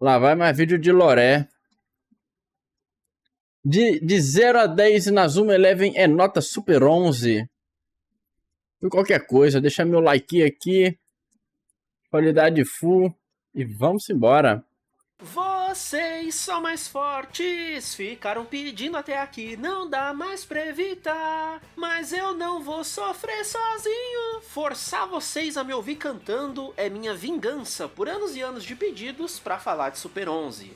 Lá vai mais vídeo de Loré. De 0 a 10 Inazuma Eleven é nota Super 11. Por qualquer coisa, deixa meu like aqui. Qualidade full. E vamos embora. Vocês são mais fortes, ficaram pedindo até aqui, não dá mais pra evitar. Mas eu não vou sofrer sozinho. Forçar vocês a me ouvir cantando é minha vingança por anos e anos de pedidos pra falar de Super 11.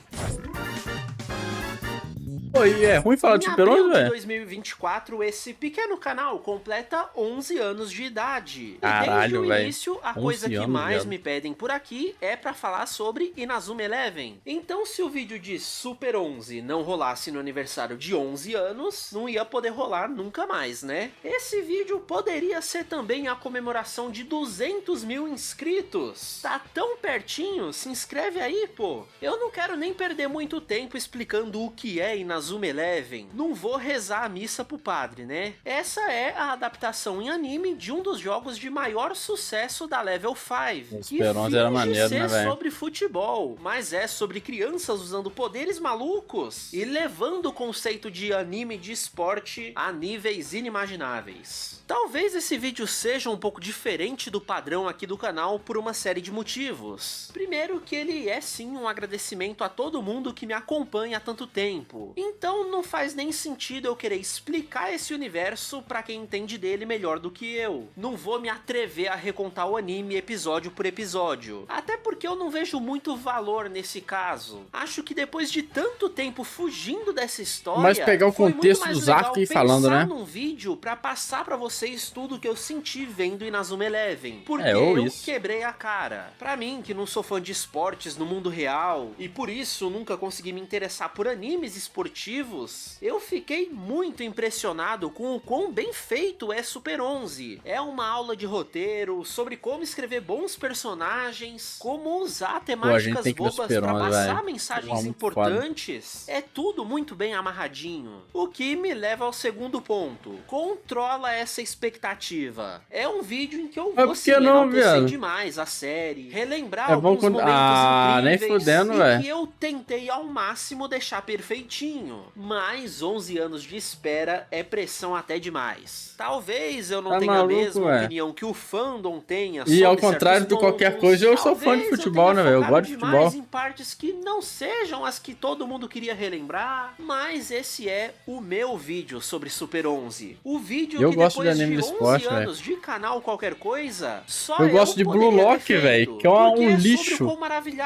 Oi, é ruim falar de Super 11, velho? Em velho? 2024, esse pequeno canal completa 11 anos de idade. Caralho, e desde o início, a 11 coisa que anos, mais velho. me pedem por aqui é pra falar sobre Inazuma Eleven. Então, se o vídeo de Super 11 não rolasse no aniversário de 11 anos, não ia poder rolar nunca mais, né? Esse vídeo poderia ser também a comemoração de 200 mil inscritos. Tá tão pertinho? Se inscreve aí, pô. Eu não quero nem perder muito tempo explicando o que é Inazuma Eleven. Não vou rezar a missa pro padre, né? Essa é a adaptação em anime de um dos jogos de maior sucesso da Level 5, que finge era maneiro, ser né, velho? sobre futebol, mas é sobre crianças usando poderes malucos e levando o conceito de anime de esporte a níveis inimagináveis. Talvez esse vídeo seja um pouco diferente do padrão aqui do canal por uma série de motivos. Primeiro que ele é sim um agradecimento a todo mundo que me acompanha há tanto tempo. Então não faz nem sentido eu querer explicar esse universo pra quem entende dele melhor do que eu. Não vou me atrever a recontar o anime episódio por episódio. Até porque eu não vejo muito valor nesse caso. Acho que depois de tanto tempo fugindo dessa história, Mas pegar o contexto dos arcos e ir falando, né? num vídeo pra passar pra vocês tudo que eu senti vendo Inazuma Eleven. Porque ou eu isso. quebrei a cara. Pra mim, que não sou fã de esportes no mundo real, e por isso nunca consegui me interessar por animes esportivos, eu fiquei muito impressionado com o quão bem feito é Super 11. É uma aula de roteiro, sobre como escrever bons personagens, como usar temáticas bobas pra passar mensagens importantes. É tudo muito bem amarradinho. O que me leva ao segundo ponto. Controla essa expectativa. É um vídeo em que eu vou sim enaltecer demais a série, relembrar alguns momentos incríveis nem fudendo, e que eu tentei ao máximo deixar perfeitinho. Mas 11 anos de espera é pressão até demais. Talvez eu não tenha a mesma opinião que o fandom tenha sobre E ao contrário de qualquer coisa, eu sou fã de futebol, né, velho? Eu gosto de futebol. Em partes que não sejam as que todo mundo queria relembrar, mas esse é o meu vídeo sobre Super 11. O vídeo eu que gosto depois de anime de 11 esporte, anos de canal qualquer coisa, só eu gosto de Blue Lock, velho, que é um lixo.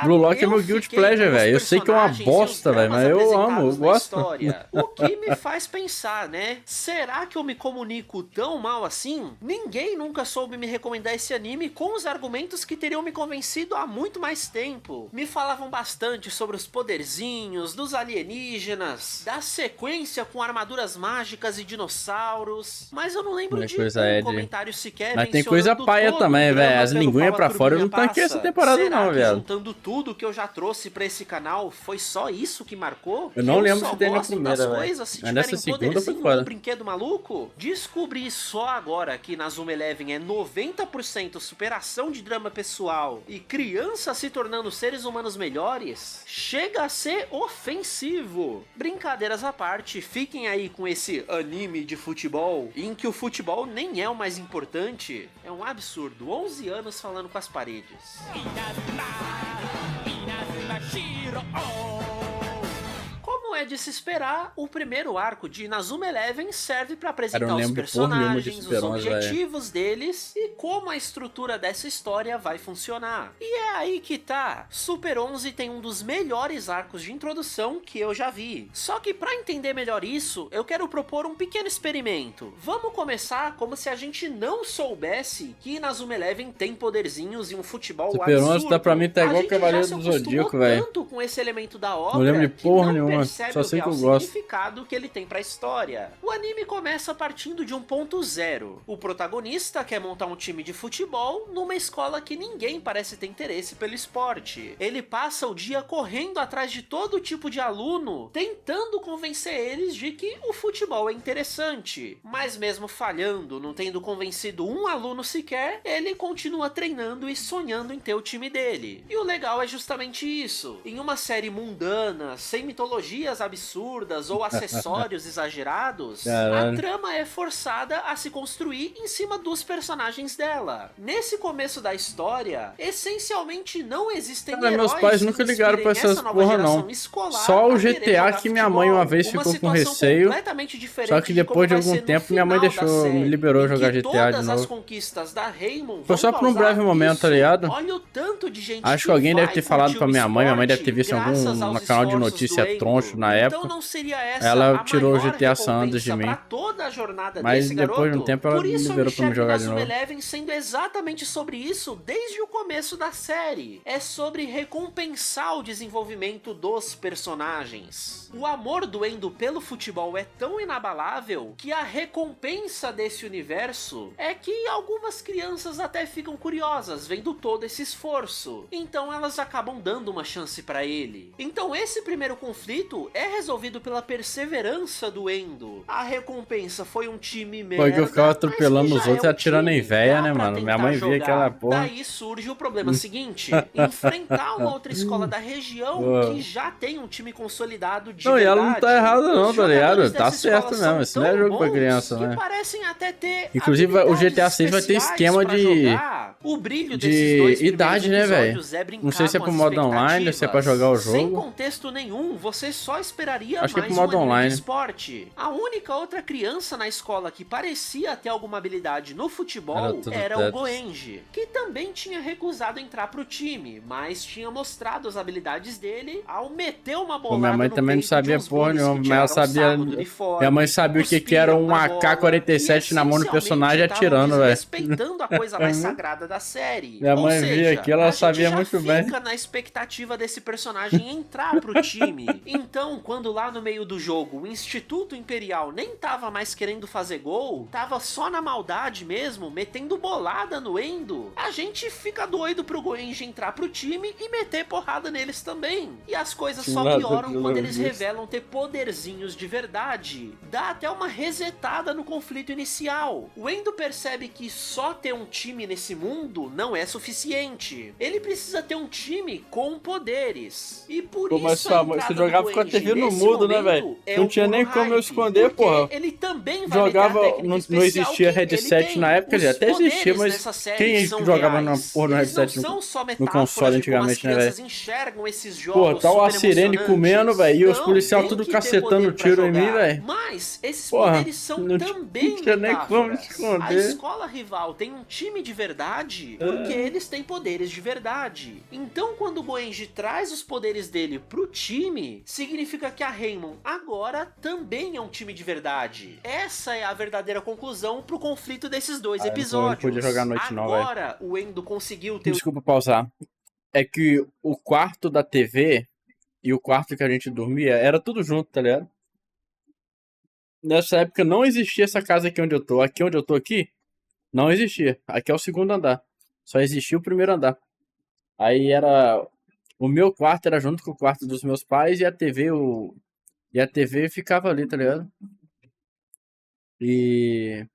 Blue Lock é meu guilty pleasure, velho. Eu sei que é uma bosta, velho, mas eu amo, eu gosto. O que me faz pensar, né? Será que eu me comunico tão mal assim? Ninguém nunca soube me recomendar esse anime com os argumentos que teriam me convencido há muito mais tempo. Me falavam bastante sobre os poderzinhos, dos alienígenas, da sequência com armaduras mágicas e dinossauros, mas eu não lembro de um comentário sequer. Mas tem coisa paia também, velho. As linguinhas pra fora eu não tanquei essa temporada não, velho. Juntando tudo que eu já trouxe pra esse canal, foi só isso que marcou? Eu não lembro se tem na primeira, velho. Mas nessa segunda foi foda. Um brinquedo maluco? Descobri só agora que Inazuma Eleven é 90% superação de drama pessoal e crianças se tornando seres humanos melhores, chega a ser ofensivo. Brincadeiras à parte, fiquem aí com esse anime de futebol, em que o futebol nem é o mais importante. É um absurdo, 11 anos falando com as paredes. Como é de se esperar, o primeiro arco de Inazuma Eleven serve para apresentar os personagens, os objetivos deles e como a estrutura dessa história vai funcionar. E é aí que tá. Super 11 tem um dos melhores arcos de introdução que eu já vi. Só que para entender melhor isso, eu quero propor um pequeno experimento. Vamos começar como se a gente não soubesse que Inazuma Eleven tem poderzinhos e um futebol absurdo. Super 11 tá pra mim tá igual o Cavaleiro do Zodíaco, velho. Tanto com esse elemento da obra, não lembro de porra nenhuma. percebe Só o sei que real eu gosto. significado que ele tem pra história. O anime começa partindo de um ponto zero. O protagonista quer montar um time de futebol numa escola que ninguém parece ter interesse pelo esporte. Ele passa o dia correndo atrás de todo tipo de aluno, tentando convencer eles de que o futebol é interessante. Mas mesmo falhando, não tendo convencido um aluno sequer, ele continua treinando e sonhando em ter o time dele. E o legal é justamente isso. Em uma série mundana, sem mitologias absurdas ou acessórios exagerados, Caralho. a trama é forçada a se construir em cima dos personagens dela. Nesse começo da história, essencialmente não existem Cara, heróis meus pais que nunca ligaram pra inspirem essas essa nova porra, geração não. escolar Só o a querer GTA jogar que minha mãe uma futebol. vez Uma ficou com situação receio. completamente diferente Só que de como depois de vai algum ser no tempo minha mãe final da deixou, me série, liberou em que jogar GTA de todas as novo. conquistas da Raymond Foi vão só por um causar breve momento, tá isso. ligado? Olha o tanto de gente Acho que alguém vai deve ter falado curtir pra o minha mãe deve esporte ter visto em graças algum aos canal de esforços notícia do Endo. troncho na Então época. não seria essa Ela a tirou o maior GTA San Andreas de recompensa mim. pra toda a jornada Mas desse depois de um garoto? tempo ela Por isso eu liberou pra me enxergo jogar de Inazuma novo. Eleven sendo exatamente sobre isso desde o começo da série. É sobre recompensar o desenvolvimento dos personagens. O amor do Endo pelo futebol é tão inabalável que a recompensa desse universo é que algumas crianças até ficam curiosas vendo todo esse esforço. Então elas acabam dando uma chance pra ele. Então esse primeiro conflito é resolvido pela perseverança do Endo. A recompensa foi um time merda, Foi que eu ficava mas que atropelando os já outros e é um atirando em time, véia, dá né, pra mano? Minha tentar mãe via jogar. aquela porra. Daí surge o problema seguinte: enfrentar uma outra escola da região Pô. que já tem um time consolidado de Não, e verdade. ela não tá errada não, Os tá ligado? jogadores Tá dessa certo escola mesmo, são isso não é tão jogo pra bons criança, que né? parecem até ter Inclusive, o habilidades GTA 6 vai ter especiais esquema pra de- jogar. O brilho desses dois De idade, né, velho? episódios é brincar Não sei se é com pro as modo online ou se é pra jogar o expectativas. Sem jogo. contexto nenhum, você só esperaria Acho que é mais pro modo um anime online. de esporte. A única outra criança na escola que parecia ter alguma habilidade no futebol tudo era o Tetris. Goenji, que também tinha recusado entrar pro time, mas tinha mostrado as habilidades dele ao meter uma bolada minha mãe no também não peito sabia de uns porra bullies que nenhuma, mas tiraram ela sabia. sarro do uniforme, Minha mãe sabia o que era um cuspiram na bola AK-47 e, na mão do personagem essencialmente, atirando, velho. respeitando a coisa mais sagrada da série. Minha Ou mãe seja, via aquilo, ela a gente sabia já muito bem. fica na expectativa desse personagem entrar pro time. Então, quando lá no meio do jogo o Instituto Imperial nem tava mais querendo fazer gol, tava só na maldade mesmo, metendo bolada no Endo, a gente fica doido pro Goenji entrar pro time e meter porrada neles também. E as coisas só Nada pioram de quando eles louco. revelam ter poderzinhos de verdade. Dá até uma resetada no conflito inicial. O Endo percebe que só ter um time nesse mundo não é suficiente. Ele precisa ter um time com poderes. E por Pô, mas isso sua a mãe, você entrada jogava do com a Goenji TV no nesse mudo, né, momento velho? é Não o tinha puro nem como eu hype, esconder, porque porra. ele também vai Jogava, meter a técnica não especial existia que ele headset tem. na época, Os até existia, poderes mas nessa série quem são jogava reais. no Eles headset não são só no metáforas console de como as antigamente, né, crianças velho? enxergam esses Pô, jogos tá super a sirene emocionantes. comendo, velho, e os Não, policial tem tudo que ter cacetando poder pra tiro em mim, jogar. velho. Mas esses Porra, poderes são não também tinha nem como metáforas. esconder. A escola rival tem um time de verdade porque eles têm poderes de verdade. Então quando o Goenji traz os poderes dele pro time, significa que a Raymond agora também é um time de verdade. Essa é a verdadeira conclusão pro conflito desses dois então episódios. ele podia jogar à noite não, velho. Agora o Endo conseguiu ter Desculpa pausar. É que o quarto da TV e o quarto que a gente dormia era tudo junto, tá ligado? Nessa época não existia essa casa aqui onde eu tô. Aqui onde eu tô aqui, não existia. Aqui é o segundo andar. Só existia o primeiro andar. Aí era... O meu quarto era junto com o quarto dos meus pais e a TV, E a TV ficava ali, tá ligado? E...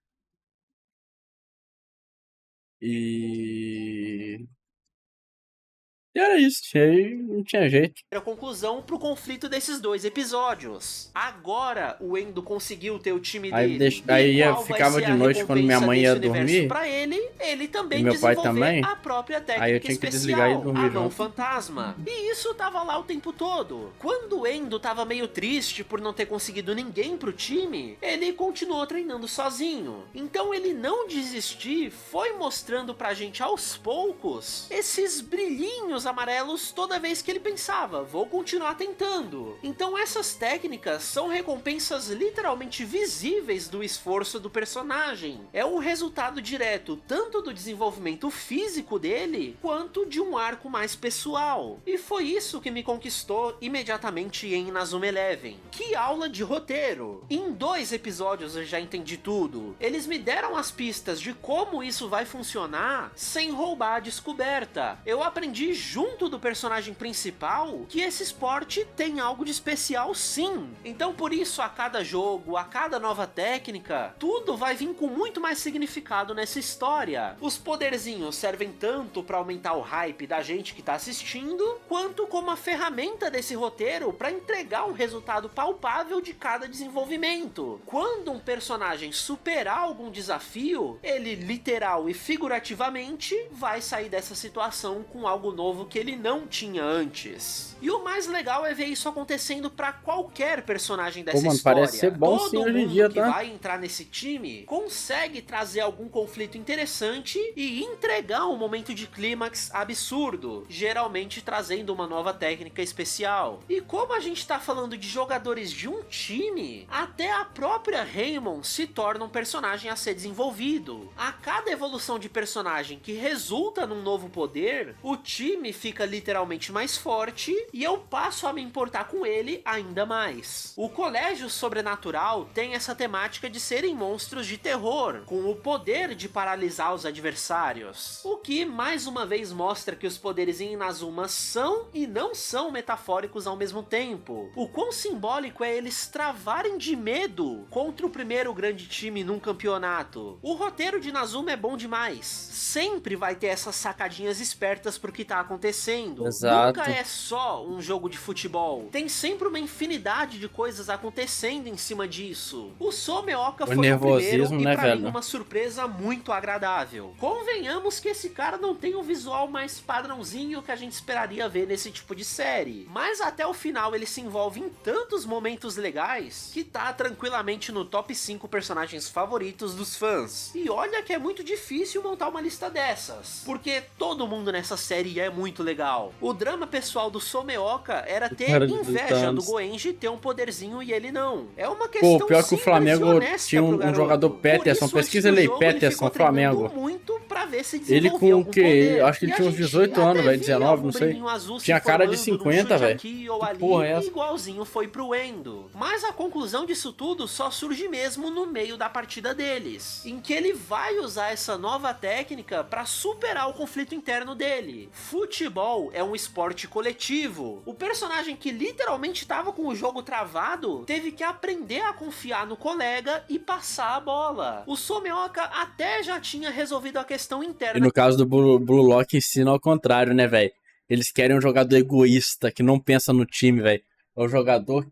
E era isso. Aí não tinha jeito. a conclusão pro conflito desses dois episódios. Agora o Endo conseguiu ter o time Aí dele. aí E qual vai ficava ser de a noite quando minha recompensa mãe ia desse universo dormir. pra ele também E meu pai desenvolver também. a própria técnica Aí eu tinha que especial, desligar e dormir a mão junto. fantasma. E isso tava lá o tempo todo. Quando o Endo tava meio triste por não ter conseguido ninguém pro time, ele continuou treinando sozinho. Então ele não desistir foi mostrando pra gente aos poucos esses brilhinhos olhinhos amarelos toda vez que ele pensava, vou continuar tentando. Então essas técnicas são recompensas literalmente visíveis do esforço do personagem. É um resultado direto tanto do desenvolvimento físico dele, quanto de um arco mais pessoal. E foi isso que me conquistou imediatamente em Inazuma Eleven. Que aula de roteiro! Em 2 episódios eu já entendi tudo. Eles me deram as pistas de como isso vai funcionar sem roubar a descoberta. Eu aprendi junto do personagem principal que esse esporte tem algo de especial sim. Então por isso a cada jogo, a cada nova técnica, tudo vai vir com muito mais significado nessa história. Os poderzinhos servem tanto para aumentar o hype da gente que tá assistindo, quanto como a ferramenta desse roteiro para entregar um resultado palpável de cada desenvolvimento. Quando um personagem superar algum desafio, ele literal e figurativamente vai sair dessa situação com algo novo que ele não tinha antes. E o mais legal é ver isso acontecendo para qualquer personagem dessa história. Parece ser bom sim hoje em dia, que vai entrar nesse time consegue trazer algum conflito interessante e entregar um momento de clímax absurdo, geralmente trazendo uma nova técnica especial. E como a gente tá falando de jogadores de um time, até a própria Raymond se torna um personagem a ser desenvolvido. A cada evolução de personagem que resulta num novo poder, o time fica literalmente mais forte e eu passo a me importar com ele ainda mais. O Colégio Sobrenatural tem essa temática de serem monstros de terror, com o poder de paralisar os adversários. O que mais uma vez mostra que os poderes em Inazuma são e não são metafóricos ao mesmo tempo. O quão simbólico é eles travarem de medo contra o primeiro grande time num campeonato. O roteiro de Inazuma é bom demais. Sempre vai ter essas sacadinhas espertas pro que tá acontecendo. Exato. Nunca é só um jogo de futebol. Tem sempre uma infinidade de coisas acontecendo em cima disso. O Someoka foi o primeiro e pra mim uma surpresa muito agradável. Convenhamos que esse cara não tem um visual mais padrãozinho que a gente esperaria ver nesse tipo de série. Mas até o final ele se envolve em tantos momentos legais que tá tranquilamente no top 5 personagens favoritos dos fãs. E olha que é muito difícil montar uma lista dessas, porque todo mundo nessa série é muito legal. O drama pessoal do Someoka era ter inveja do Goenji ter um poderzinho e ele não. É uma questão pior que o Flamengo tinha um jogador Peterson, pesquisa ele aí, Peterson, Flamengo. Muito pra ver se ele com o quê? Acho que ele tinha uns 18 anos, velho, 19, não sei. Tinha cara de 50, velho. Que porra é essa? Igualzinho foi pro Endo. Mas a conclusão disso tudo só surge mesmo no meio da partida deles, em que ele vai usar essa nova técnica pra superar o conflito interno dele. Futebol é um esporte coletivo. O personagem que literalmente tava com o jogo travado teve que aprender a confiar no colega e passar a bola. O Someoka até já tinha resolvido a questão interna. E no caso do Blue Lock ensina ao contrário, né, velho? Eles querem um jogador egoísta, que não pensa no time, velho. É o jogador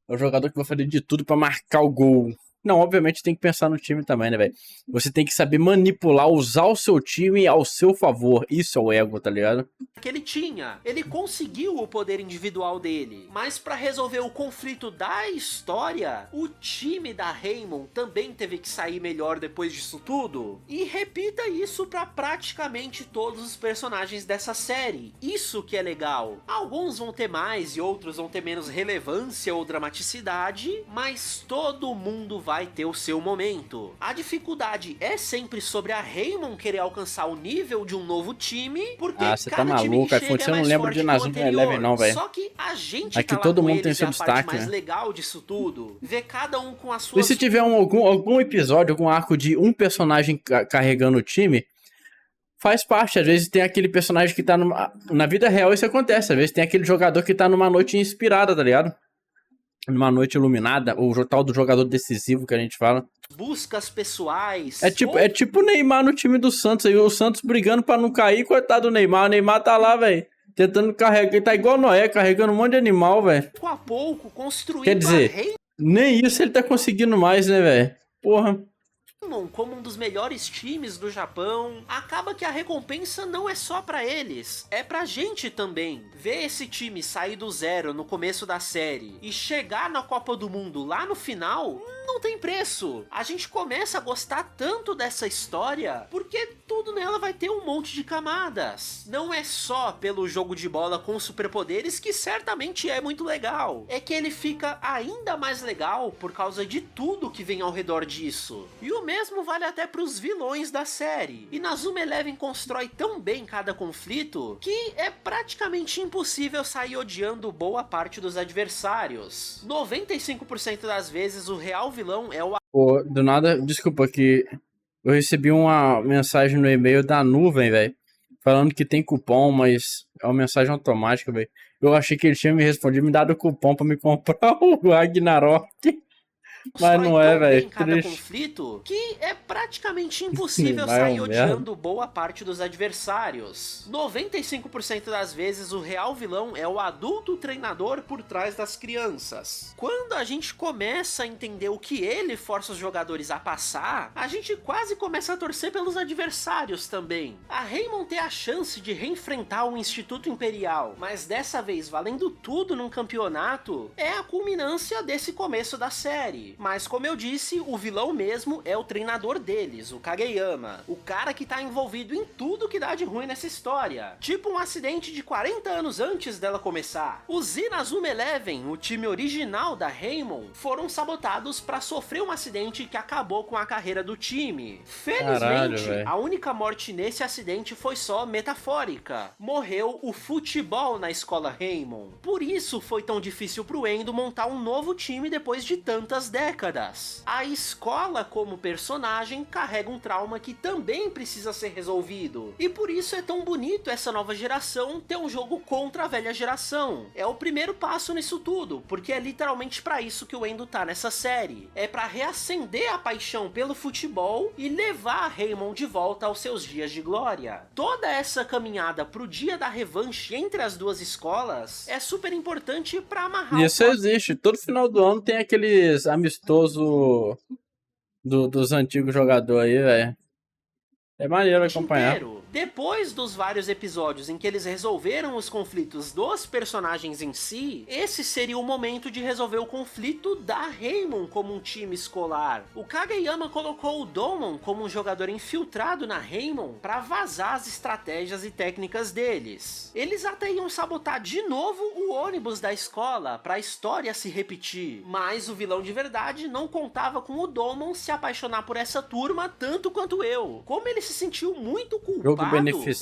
que vai fazer de tudo pra marcar o gol. Não, obviamente tem que pensar no time também, né, velho? Você tem que saber manipular, usar o seu time ao seu favor. Isso é o ego, tá ligado? Que ele tinha. Ele conseguiu o poder individual dele. Mas pra resolver o conflito da história, o time da Raymond também teve que sair melhor depois disso tudo. E repita isso pra praticamente todos os personagens dessa série. Isso que é legal. Alguns vão ter mais e outros vão ter menos relevância ou dramaticidade, mas todo mundo vai ter o seu momento. A dificuldade é sempre sobre a Raymond querer alcançar o nível de um novo time, porque você tá maluco, você não lembra de Inazuma Eleven não, velho. Só que a gente aqui todo mundo tem seu destaque, mais né? legal disso tudo, ver cada um com a sua. E se tiver algum episódio, algum arco de um personagem carregando o time, faz parte. Às vezes tem aquele personagem que tá na vida real, isso acontece. Às vezes tem aquele jogador que tá numa noite inspirada, tá ligado? Numa noite iluminada, o tal do jogador decisivo que a gente fala. Buscas pessoais. É tipo o Neymar no time do Santos aí, o Santos brigando pra não cair, coitado do Neymar. O Neymar tá lá, velho, tentando carregar, ele tá igual Noé, carregando um monte de animal, velho. Pouco a pouco, construindo. Quer dizer, nem isso ele tá conseguindo mais, né, velho? Porra. como um dos melhores times do Japão, acaba que a recompensa não é só pra eles, é pra gente também. Ver esse time sair do zero no começo da série e chegar na Copa do Mundo lá no final, não tem preço. A gente começa a gostar tanto dessa história porque tudo nela vai ter um monte de camadas. Não é só pelo jogo de bola com superpoderes, que certamente é muito legal. É que ele fica ainda mais legal por causa de tudo que vem ao redor disso. E o mesmo vale até pros vilões da série. Inazuma Eleven constrói tão bem cada conflito que é praticamente impossível sair odiando boa parte dos adversários. 95% das vezes o real vilão é o... Pô, do nada, desculpa que eu recebi uma mensagem no e-mail da nuvem, velho, falando que tem cupom, mas é uma mensagem automática, velho. Eu achei que ele tinha me respondido, me dado cupom pra me comprar o Ragnarok. Mas não é, velho. Cada conflito que é praticamente impossível sair odiando boa parte dos adversários. 95% das vezes o real vilão é o adulto treinador por trás das crianças. Quando a gente começa a entender o que ele força os jogadores a passar, a gente quase começa a torcer pelos adversários também. A Raymond ter a chance de reenfrentar o Instituto Imperial, mas dessa vez valendo tudo num campeonato, é a culminância desse começo da série. Mas como eu disse, o vilão mesmo é o treinador deles, o Kageyama. O cara que tá envolvido em tudo que dá de ruim nessa história. Tipo um acidente de 40 anos antes dela começar. Os Inazuma Eleven, o time original da Raymond, foram sabotados pra sofrer um acidente que acabou com a carreira do time. Felizmente, a única morte nesse acidente foi só metafórica. Morreu o futebol na escola Raymond. Por isso foi tão difícil pro Endo montar um novo time depois de tantas décadas. A escola como personagem carrega um trauma que também precisa ser resolvido. E por isso é tão bonito essa nova geração ter um jogo contra a velha geração. É o primeiro passo nisso tudo, porque é literalmente pra isso que o Endo tá nessa série. É pra reacender a paixão pelo futebol e levar a Raymond de volta aos seus dias de glória. Toda essa caminhada pro dia da revanche entre as duas escolas é super importante pra amarrar isso existe. Todo final do ano tem aqueles amistoso dos antigos jogadores aí, velho. É maneiro acompanhar. Depois dos vários episódios em que eles resolveram os conflitos dos personagens em si, esse seria o momento de resolver o conflito da Raymond como um time escolar. O Kageyama colocou o Domon como um jogador infiltrado na Raymond para vazar as estratégias e técnicas deles. Eles até iam sabotar de novo o ônibus da escola para a história se repetir, mas o vilão de verdade não contava com o Domon se apaixonar por essa turma tanto quanto eu. Como ele se sentiu muito culpado,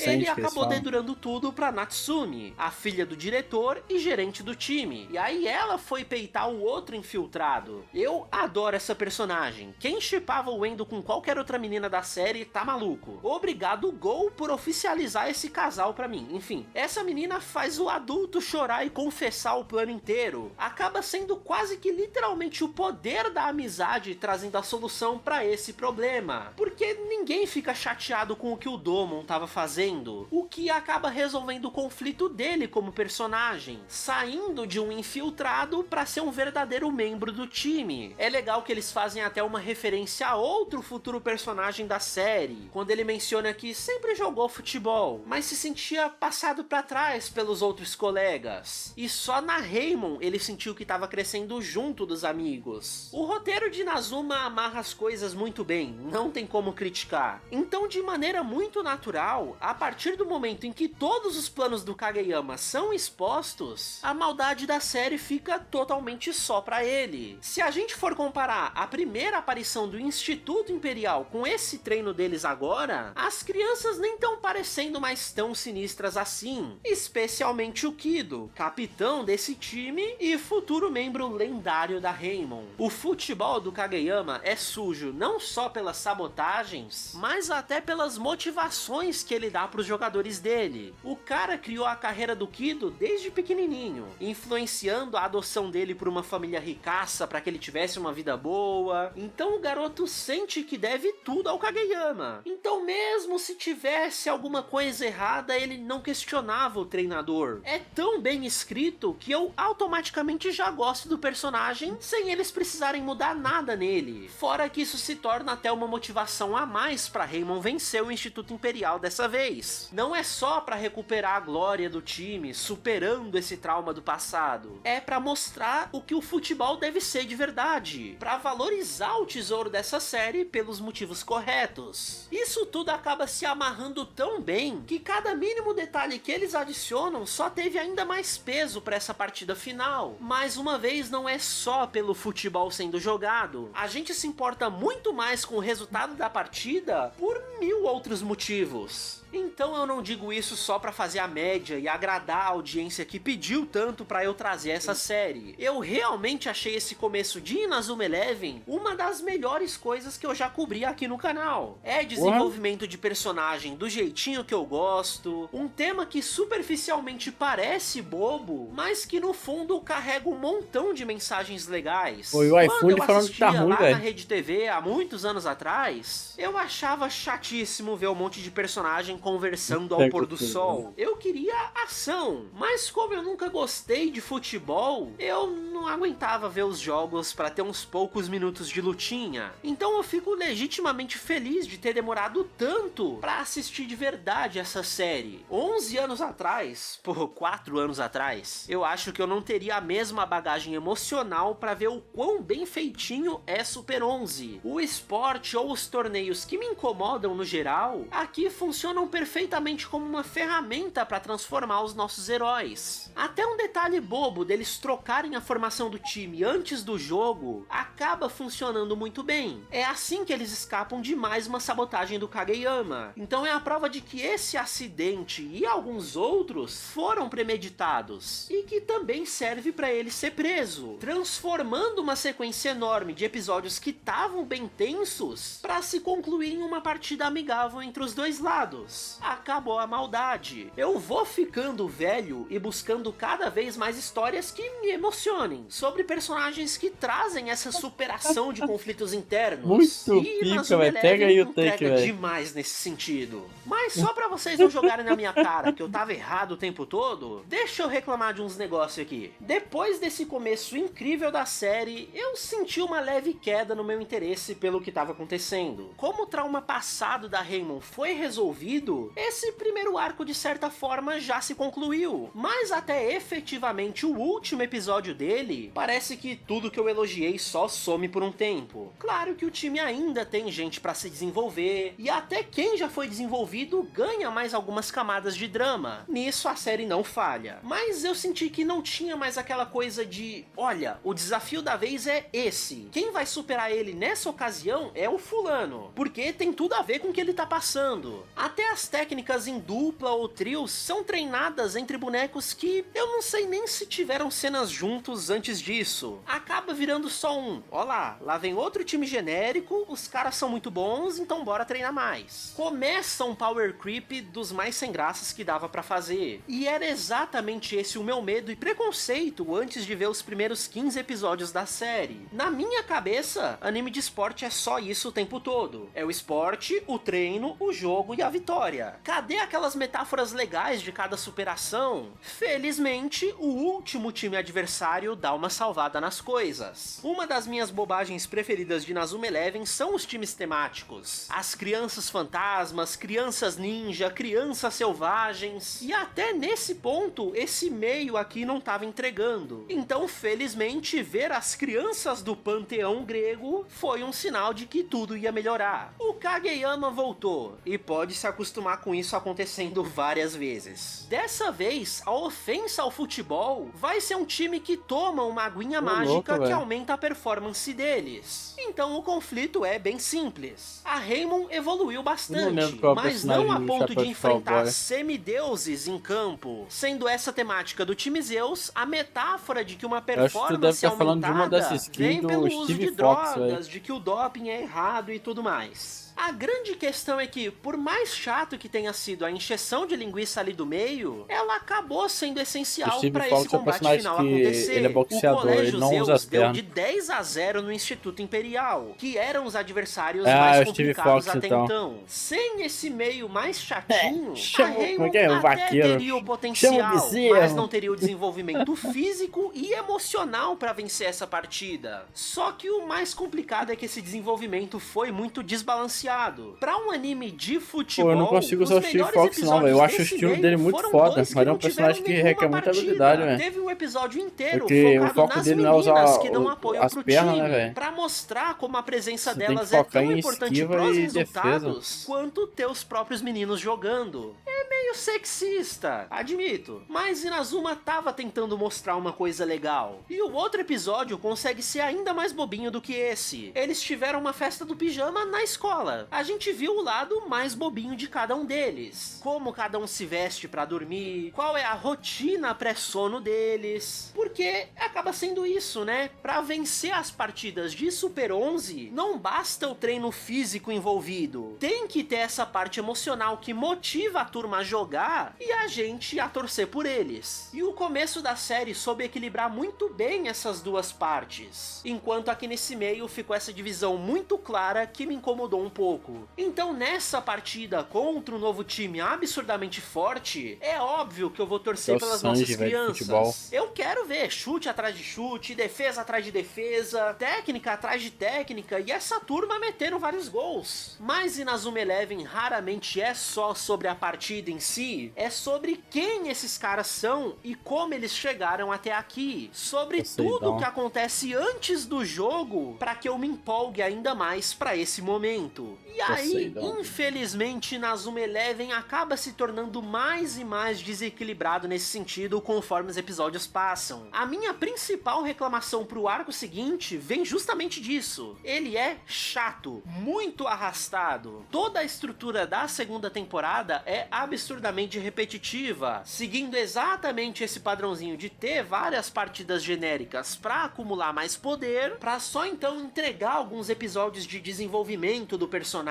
ele acabou dedurando tudo pra Natsumi, a filha do diretor e gerente do time. E aí ela foi peitar o outro infiltrado. Eu adoro essa personagem. Quem shippava o Endo com qualquer outra menina da série tá maluco. Obrigado, Gol, por oficializar esse casal pra mim. Enfim, essa menina faz o adulto chorar e confessar o plano inteiro. Acaba sendo quase que literalmente o poder da amizade trazendo a solução pra esse problema. Porque ninguém fica chateado com o que o Domon estava fazendo, o que acaba resolvendo o conflito dele como personagem, saindo de um infiltrado para ser um verdadeiro membro do time. É legal que eles fazem até uma referência a outro futuro personagem da série, quando ele menciona que sempre jogou futebol, mas se sentia passado para trás pelos outros colegas, e só na Raymond ele sentiu que estava crescendo junto dos amigos. O roteiro de Inazuma amarra as coisas muito bem, não tem como criticar. Então, de maneira muito natural, a partir do momento em que todos os planos do Kageyama são expostos, a maldade da série fica totalmente só pra ele. Se a gente for comparar a primeira aparição do Instituto Imperial com esse treino deles agora, as crianças nem estão parecendo mais tão sinistras assim, especialmente o Kido, capitão desse time e futuro membro lendário da Raymond. O futebol do Kageyama é sujo não só pelas sabotagens, mas até pelas motivações instruções que ele dá pros jogadores dele. O cara criou a carreira do Kido desde pequenininho, influenciando a adoção dele por uma família ricaça para que ele tivesse uma vida boa. Então o garoto sente que deve tudo ao Kageyama. Então mesmo se tivesse alguma coisa errada, ele não questionava o treinador. É tão bem escrito que eu automaticamente já gosto do personagem sem eles precisarem mudar nada nele. Fora que isso se torna até uma motivação a mais para Raymond vencer o Instituto Imperial dessa vez. Não é só para recuperar a glória do time, superando esse trauma do passado. É para mostrar o que o futebol deve ser de verdade, para valorizar o tesouro dessa série pelos motivos corretos. Isso tudo acaba se amarrando tão bem que cada mínimo detalhe que eles adicionam só teve ainda mais peso para essa partida final. Mais uma vez, não é só pelo futebol sendo jogado. A gente se importa muito mais com o resultado da partida por 1000 outros motivos. Então eu não digo isso só pra fazer a média e agradar a audiência que pediu tanto pra eu trazer essa série. Eu realmente achei esse começo de Inazuma Eleven uma das melhores coisas que eu já cobri aqui no canal. É desenvolvimento de personagem do jeitinho que eu gosto, um tema que superficialmente parece bobo, mas que no fundo carrega um montão de mensagens legais. Oi, o iPhone falando que tá ruim, lá velho. na Rede TV há muitos anos atrás, eu achava chatíssimo ver um monte de personagem conversando ao pôr do sol. Eu queria ação, mas como eu nunca gostei de futebol, eu não aguentava ver os jogos pra ter uns poucos minutos de lutinha. Então eu fico legitimamente feliz de ter demorado tanto pra assistir de verdade essa série. 11 anos atrás, 4 anos atrás, eu acho que eu não teria a mesma bagagem emocional pra ver o quão bem feitinho é Super 11. O esporte ou os torneios que me incomodam no geral, aqui funcionam perfeitamente como uma ferramenta para transformar os nossos heróis. Até um detalhe bobo deles trocarem a formação do time antes do jogo acaba funcionando muito bem. É assim que eles escapam de mais uma sabotagem do Kageyama. Então é a prova de que esse acidente e alguns outros foram premeditados e que também serve para ele ser preso, transformando uma sequência enorme de episódios que estavam bem tensos para se concluir em uma partida amigável entre os dois lados. Acabou a maldade. Eu vou ficando velho e buscando cada vez mais histórias que me emocionem, sobre personagens que trazem essa superação de conflitos internos. Muito pica, velho. Pega aí o take, velho. Demais nesse sentido. Mas só pra vocês não jogarem na minha cara que eu tava errado o tempo todo, deixa eu reclamar de uns negócios aqui. Depois desse começo incrível da série, eu senti uma leve queda no meu interesse pelo que tava acontecendo. Como o trauma passado da Raymond foi resolvido, esse primeiro arco de certa forma já se concluiu, mas até efetivamente o último episódio dele, parece que tudo que eu elogiei só some por um tempo. Claro que o time ainda tem gente pra se desenvolver, e até quem já foi desenvolvido ganha mais algumas camadas de drama. Nisso a série não falha, mas eu senti que não tinha mais aquela coisa de, olha, o desafio da vez é esse, quem vai superar ele nessa ocasião é o fulano, porque tem tudo a ver com o que ele tá passando. Até as técnicas em dupla ou trios são treinadas entre bonecos que eu não sei nem se tiveram cenas juntos antes disso. Acaba virando só um, ó lá vem outro time genérico, os caras são muito bons, então bora treinar mais. Começa um power creep dos mais sem graças que dava pra fazer. E era exatamente esse o meu medo e preconceito antes de ver os primeiros 15 episódios da série. Na minha cabeça, anime de esporte é só isso o tempo todo. É o esporte, o treino, o jogo e a vitória. Cadê aquelas metáforas legais de cada superação? Felizmente, o último time adversário dá uma salvada nas coisas. Uma das minhas bobagens preferidas de Inazuma Eleven são os times temáticos. As crianças fantasmas, crianças ninja, crianças selvagens. E até nesse ponto, esse meio aqui não estava entregando. Então, felizmente, ver as crianças do panteão grego foi um sinal de que tudo ia melhorar. O Kageyama voltou, e pode se acostumar com isso acontecendo várias vezes. Dessa vez, a ofensa ao futebol vai ser um time que toma uma aguinha mágica que aumenta a performance deles. Então o conflito é bem simples. A Raymond evoluiu bastante, mas não a ponto de enfrentar semideuses em campo. Sendo essa temática do time Zeus, a metáfora de que uma performance aumentada vem pelo uso de drogas, de que o doping é errado e tudo mais. A grande questão é que, por mais chato que tenha sido a encheção de linguiça ali do meio, ela acabou sendo essencial para esse combate final acontecer. Ele é boxeador, o Colégio ele não usa Zeus as deu pernas. de 10-0 no Instituto Imperial, que eram os adversários mais complicados até então. Sem esse meio mais chatinho, a Raymond até teria o potencial, mas não teria o desenvolvimento físico e emocional para vencer essa partida. Só que o mais complicado é que esse desenvolvimento foi muito desbalanceado. Pra um anime de futebol, eu não consigo usar o Steve Fox não, velho. Eu acho o estilo dele muito foda, mas é um personagem que requer muita habilidade, velho. Teve um episódio inteiro porque focado o foco nas dele não é usar que dão apoio as pro pernas, time, né, pra mostrar como a presença você delas é tão em importante pros resultados defesa. quanto ter os próprios meninos jogando. É meio sexista, admito, mas Inazuma tava tentando mostrar uma coisa legal. E o outro episódio consegue ser ainda mais bobinho do que esse. Eles tiveram uma festa do pijama na escola. A gente viu o lado mais bobinho de cada um deles. Como cada um se veste pra dormir, qual é a rotina pré-sono deles. Porque acaba sendo isso, né? Pra vencer as partidas de Super 11, não basta o treino físico envolvido. Tem que ter essa parte emocional que motiva a turma a jogar e a gente a torcer por eles. E o começo da série soube equilibrar muito bem essas duas partes. Enquanto aqui nesse meio ficou essa divisão muito clara que me incomodou um pouco. Então nessa partida contra um novo time absurdamente forte, é óbvio que eu vou torcer pelas nossas crianças. Eu quero ver chute atrás de chute, defesa atrás de defesa, técnica atrás de técnica e essa turma metendo vários gols. Mas Inazuma Eleven raramente é só sobre a partida em si, é sobre quem esses caras são e como eles chegaram até aqui. Sobre tudo que acontece antes do jogo para que eu me empolgue ainda mais para esse momento. E aí, infelizmente, Inazuma Eleven acaba se tornando mais e mais desequilibrado nesse sentido conforme os episódios passam. A minha principal reclamação pro arco seguinte vem justamente disso. Ele é chato, muito arrastado. Toda a estrutura da segunda temporada é absurdamente repetitiva, seguindo exatamente esse padrãozinho de ter várias partidas genéricas pra acumular mais poder, pra só então entregar alguns episódios de desenvolvimento do personagem.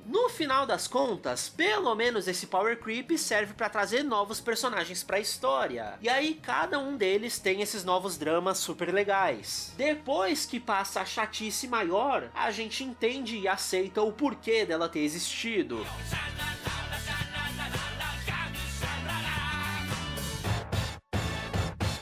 No final das contas, pelo menos esse Power Creep serve pra trazer novos personagens pra história. E aí cada um deles tem esses novos dramas super legais. Depois que passa a chatice maior, a gente entende e aceita o porquê dela ter existido.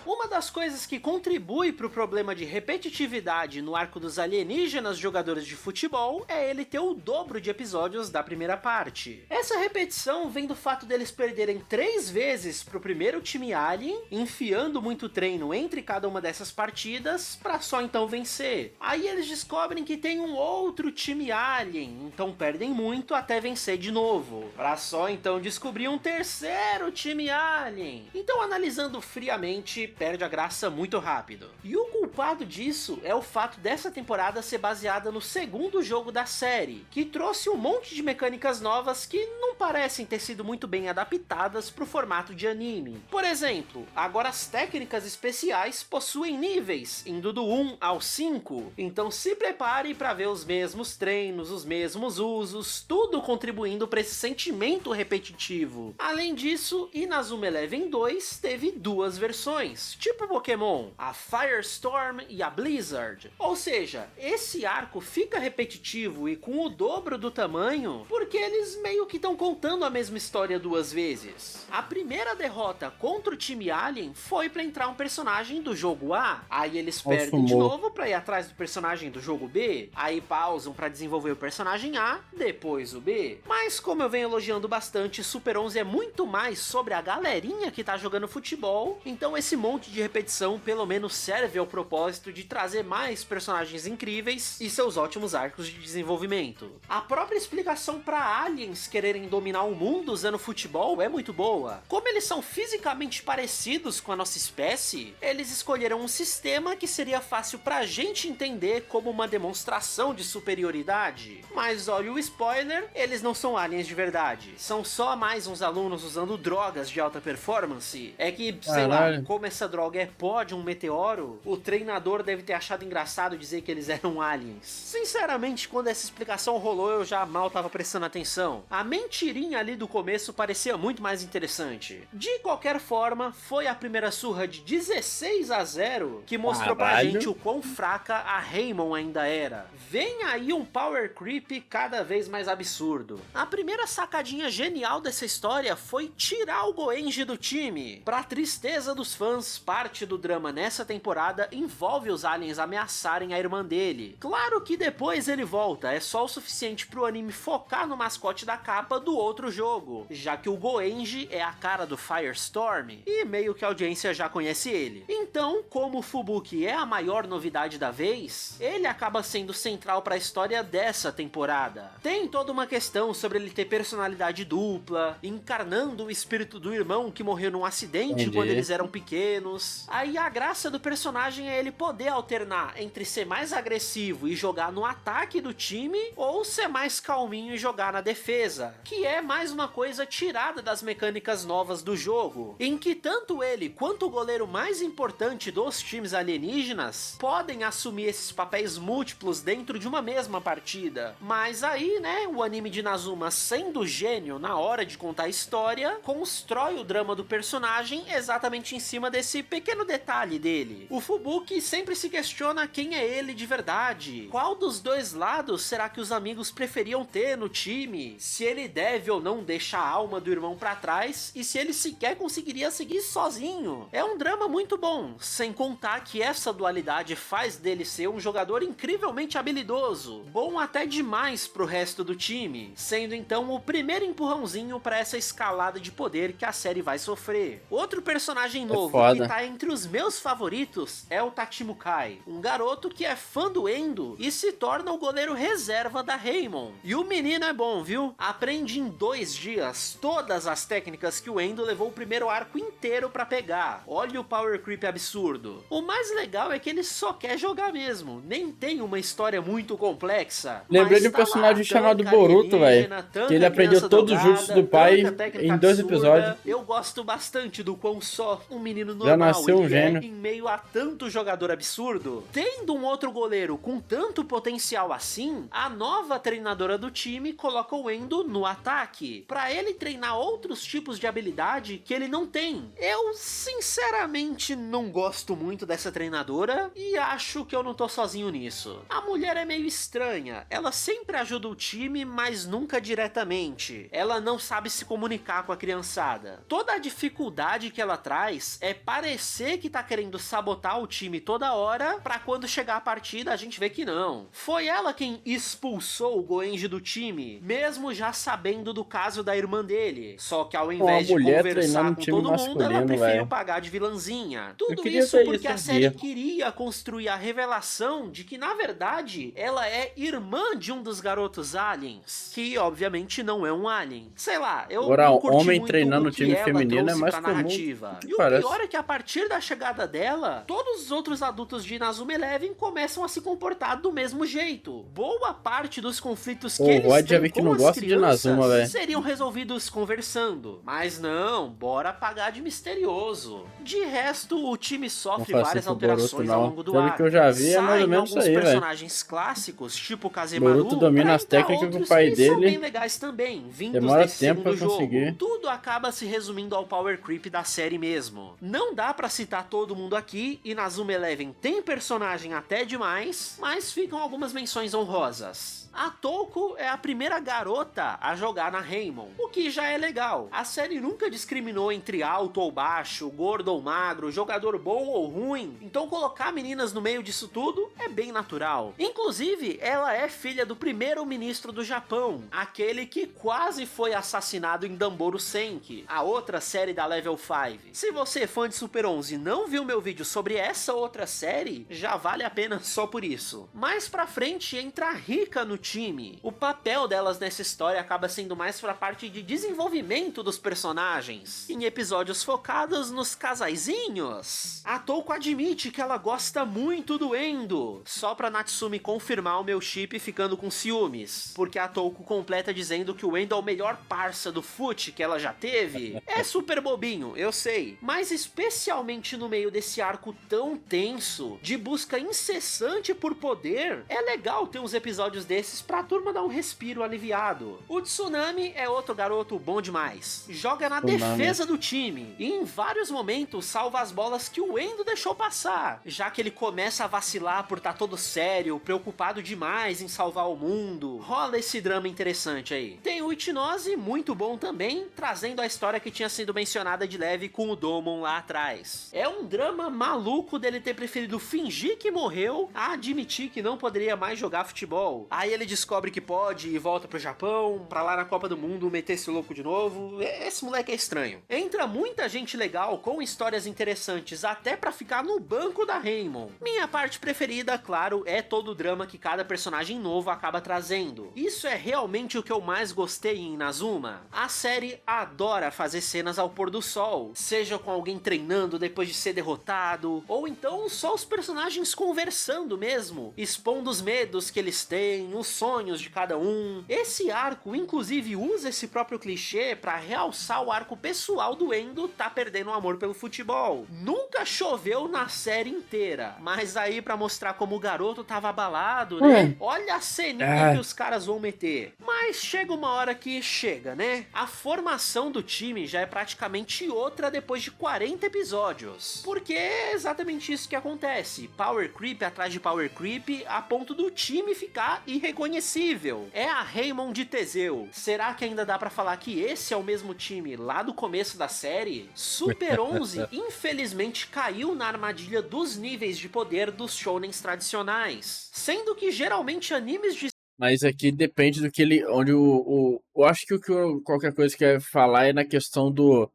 Uma das coisas que contribui para o problema de repetitividade no arco dos alienígenas jogadores de futebol é ele ter o dobro de episódios da primeira parte. Essa repetição vem do fato deles perderem 3 vezes pro primeiro time alien, enfiando muito treino entre cada uma dessas partidas para só então vencer. Aí eles descobrem que tem um outro time alien, então perdem muito até vencer de novo, para só então descobrir um terceiro time alien. Então, analisando friamente, perde a graça muito rápido. E o culpado disso é o fato dessa temporada ser baseada no segundo jogo da série, que trouxe um monte de mecânicas novas que não parecem ter sido muito bem adaptadas para o formato de anime. Por exemplo, agora as técnicas especiais possuem níveis, indo do 1 ao 5, então se prepare para ver os mesmos treinos, os mesmos usos, tudo contribuindo para esse sentimento repetitivo. Além disso, Inazuma Eleven 2 teve 2 versões, tipo Pokémon, a Firestorm e a Blizzard. Ou seja, esse arco fica repetitivo e com o dobro do tamanho, porque eles meio que estão contando a mesma história 2 vezes. A primeira derrota contra o time Alien foi pra entrar um personagem do jogo A, aí eles perdem de novo pra ir atrás do personagem do jogo B, aí pausam pra desenvolver o personagem A, depois o B. Mas como eu venho elogiando bastante, Super 11 é muito mais sobre a galerinha que tá jogando futebol, então esse monte de repetição pelo menos serve ao propósito de trazer mais personagens incríveis e seus ótimos arcos de desenvolvimento. A própria explicação para aliens quererem dominar o mundo usando futebol é muito boa. Como eles são fisicamente parecidos com a nossa espécie, eles escolheram um sistema que seria fácil pra gente entender como uma demonstração de superioridade. Mas olha o spoiler, eles não são aliens de verdade, são só mais uns alunos usando drogas de alta performance. É que, sei lá, como essa droga algo é pó de um meteoro, o treinador deve ter achado engraçado dizer que eles eram aliens. Sinceramente, quando essa explicação rolou, eu já mal tava prestando atenção. A mentirinha ali do começo parecia muito mais interessante. De qualquer forma, foi a primeira surra de 16-0 que mostrou pra gente o quão fraca a Raymond ainda era. Vem aí um power creep cada vez mais absurdo. A primeira sacadinha genial dessa história foi tirar o Goenji do time. Pra tristeza dos fãs, parte do drama nessa temporada envolve os aliens ameaçarem a irmã dele. Claro que depois ele volta, é só o suficiente pro anime focar no mascote da capa do outro jogo, já que o Goenji é a cara do Firestorm e meio que a audiência já conhece ele. Então, como o Fubuki é a maior novidade da vez, ele acaba sendo central pra história dessa temporada. Tem toda uma questão sobre ele ter personalidade dupla, encarnando o espírito do irmão que morreu num acidente quando eles eram pequenos. Aí a graça do personagem é ele poder alternar entre ser mais agressivo e jogar no ataque do time, ou ser mais calminho e jogar na defesa, que é mais uma coisa tirada das mecânicas novas do jogo, em que tanto ele quanto o goleiro mais importante dos times alienígenas podem assumir esses papéis múltiplos dentro de uma mesma partida. Mas aí, né, o anime de Inazuma, sendo gênio na hora de contar a história, constrói o drama do personagem exatamente em cima desse pequeno detalhe dele. O Fubuki sempre se questiona quem é ele de verdade, qual dos dois lados será que os amigos preferiam ter no time, se ele deve ou não deixar a alma do irmão pra trás e se ele sequer conseguiria seguir sozinho. É um drama muito bom, sem contar que essa dualidade faz dele ser um jogador incrivelmente habilidoso, bom até demais pro resto do time, sendo então o primeiro empurrãozinho pra essa escalada de poder que a série vai sofrer. Outro personagem novo que tá entre os meus favoritos é o Tachimukai, um garoto que é fã do Endo e se torna o goleiro reserva da Raymond. E o menino é bom, viu? Aprende em 2 dias todas as técnicas que o Endo levou o primeiro arco inteiro pra pegar. Olha o power creep absurdo. O mais legal é que ele só quer jogar mesmo, nem tem uma história muito complexa. Lembrei de um personagem chamado Boruto, velho, que ele aprendeu todos os jutsus do pai em 2 episódios. Eu gosto bastante do quão só um menino normal já nasceu um ele gênio. Em meio a tanto jogador absurdo. Tendo um outro goleiro com tanto potencial assim, a nova treinadora do time coloca o Endo no ataque, pra ele treinar outros tipos de habilidade que ele não tem. Eu sinceramente não gosto muito dessa treinadora e acho que eu não tô sozinho nisso. A mulher é meio estranha, ela sempre ajuda o time, mas nunca diretamente. Ela não sabe se comunicar com a criançada. Toda a dificuldade que ela traz é parecer que tá querendo sabotar o time toda hora, pra quando chegar a partida a gente vê que não. Foi ela quem expulsou o Goenji do time, mesmo já sabendo do caso da irmã dele. Só que ao invés de conversar com todo mundo, ela preferiu pagar de vilãzinha. Tudo isso porque a série queria construir a revelação de que, na verdade, ela é irmã de um dos garotos aliens, que obviamente não é um alien. Sei lá, eu não curti homem muito treinando o o time feminino é mais comum. E o pior é que a partir da chegada dela, todos os outros adultos de Inazuma Eleven começam a se comportar do mesmo jeito. Boa parte dos conflitos que eles têm com as crianças seriam resolvidos conversando. Mas não, bora pagar de misterioso. De resto, o time sofre várias alterações ao longo do arco. Que eu já vi é mais ou menos isso aí, personagens clássicos, tipo Kazemaru, Boruto domina as técnicas que o pai dele são bem legais também, vindos demora desse tempo segundo pra jogo. conseguir. Tudo acaba se resumindo ao power creep da série mesmo. Não dá pra citar todo mundo aqui, e Inazuma Eleven tem personagem até demais, mas ficam algumas menções honrosas. A Touko é a primeira garota a jogar na Raymond, o que já é legal. A série nunca discriminou entre alto ou baixo, gordo ou magro, jogador bom ou ruim, então colocar meninas no meio disso tudo é bem natural. Inclusive, ela é filha do primeiro ministro do Japão, aquele que quase foi assassinado em Danboru Senki, a outra série da Level 5. Se você é fã de Super 11 e não viu meu vídeo sobre essa outra série, já vale a pena só por isso. Mais pra frente entra a Rika no time. O papel delas nessa história acaba sendo mais pra parte de desenvolvimento dos personagens, em episódios focados nos casaizinhos. A Touko admite que ela gosta muito do Endo, só pra Natsumi confirmar o meu chip ficando com ciúmes, porque a Touko completa dizendo que o Endo é o melhor parça do FUT que ela já teve. É super bobinho, eu sei, mas especialmente realmente no meio desse arco tão tenso, de busca incessante por poder, é legal ter uns episódios desses pra turma dar um respiro aliviado. O Tsunami é outro garoto bom demais. Joga na defesa do time e em vários momentos salva as bolas que o Endo deixou passar, já que ele começa a vacilar por estar todo sério, preocupado demais em salvar o mundo. Rola esse drama interessante aí. Tem o Ichinose, muito bom também, trazendo a história que tinha sido mencionada de leve com o Domon lá atrás. É um drama maluco dele ter preferido fingir que morreu a admitir que não poderia mais jogar futebol. Aí ele descobre que pode e volta pro Japão, pra lá na Copa do Mundo meter esse louco de novo. Esse moleque é estranho. Entra muita gente legal com histórias interessantes, até pra ficar no banco da Raymond. Minha parte preferida, claro, é todo o drama que cada personagem novo acaba trazendo. Isso é realmente o que eu mais gostei em Inazuma. A série adora fazer cenas ao pôr do sol, seja com alguém treinando depois de ser derrotado, ou então só os personagens conversando mesmo, expondo os medos que eles têm, os sonhos de cada um. Esse arco inclusive usa esse próprio clichê pra realçar o arco pessoal do Endo tá perdendo o amor pelo futebol. Nunca choveu na série inteira, mas aí pra mostrar como o garoto tava abalado, né? Olha a ceninha que os caras vão meter. Mas chega uma hora que chega, né? A formação do time já é praticamente outra depois de 40 episódios. Porque é exatamente isso que acontece. Power creep atrás de power creep a ponto do time ficar irreconhecível. É a Raymond de Teseu. Será que ainda dá pra falar que esse é o mesmo time lá do começo da série? Super 11 infelizmente caiu na armadilha dos níveis de poder dos shounens tradicionais. Sendo que geralmente animes de... Mas aqui depende do que ele... Onde eu acho que qualquer coisa que eu ia falar é na questão do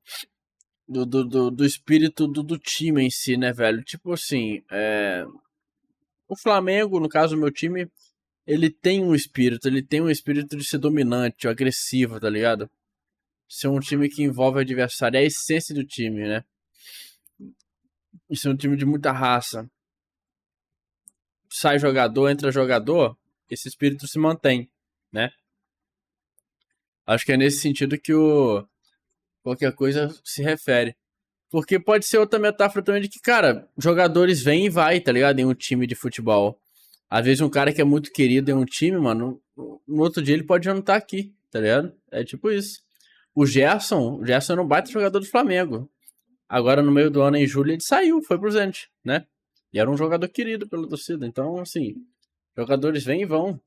espírito do time em si, né, velho? Tipo assim, o Flamengo, no caso, o meu time, ele tem um espírito de ser dominante, agressivo, tá ligado? Ser um time que envolve o adversário, é a essência do time, né? E ser um time de muita raça. Sai jogador, entra jogador, esse espírito se mantém, né? Acho que é nesse sentido que qualquer coisa se refere. Porque pode ser outra metáfora também de que, cara, jogadores vêm e vai, tá ligado? Em um time de futebol. Às vezes um cara que é muito querido em um time, mano, no outro dia ele pode já não estar aqui, tá ligado? É tipo isso. O Gerson era um baita jogador do Flamengo. Agora no meio do ano, em julho, ele saiu, foi pro Zenit, né? E era um jogador querido pela torcida. Então, assim, jogadores vêm e vão.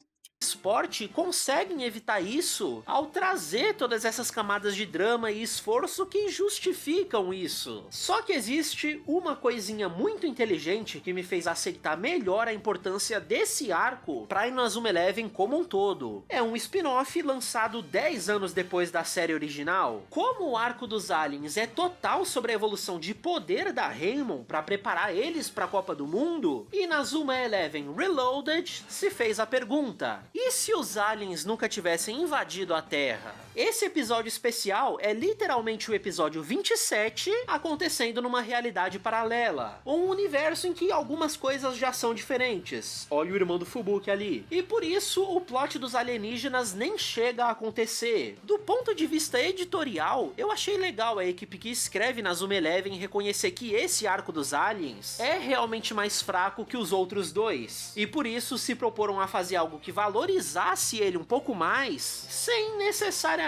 Esporte conseguem evitar isso ao trazer todas essas camadas de drama e esforço que justificam isso. Só que existe uma coisinha muito inteligente que me fez aceitar melhor a importância desse arco pra Inazuma Eleven como um todo. É um spin-off lançado 10 anos depois da série original. Como o arco dos aliens é total sobre a evolução de poder da Raymond pra preparar eles pra Copa do Mundo, Inazuma Eleven Reloaded se fez a pergunta: e se os aliens nunca tivessem invadido a Terra? Esse episódio especial é literalmente o episódio 27 acontecendo numa realidade paralela. Um universo em que algumas coisas já são diferentes. Olha o irmão do Fubuki ali. E por isso o plot dos alienígenas nem chega a acontecer. Do ponto de vista editorial, eu achei legal a equipe que escreve Inazuma Eleven reconhecer que esse arco dos aliens é realmente mais fraco que os outros dois. E por isso se proporam a fazer algo que valorizasse ele um pouco mais, sem necessariamente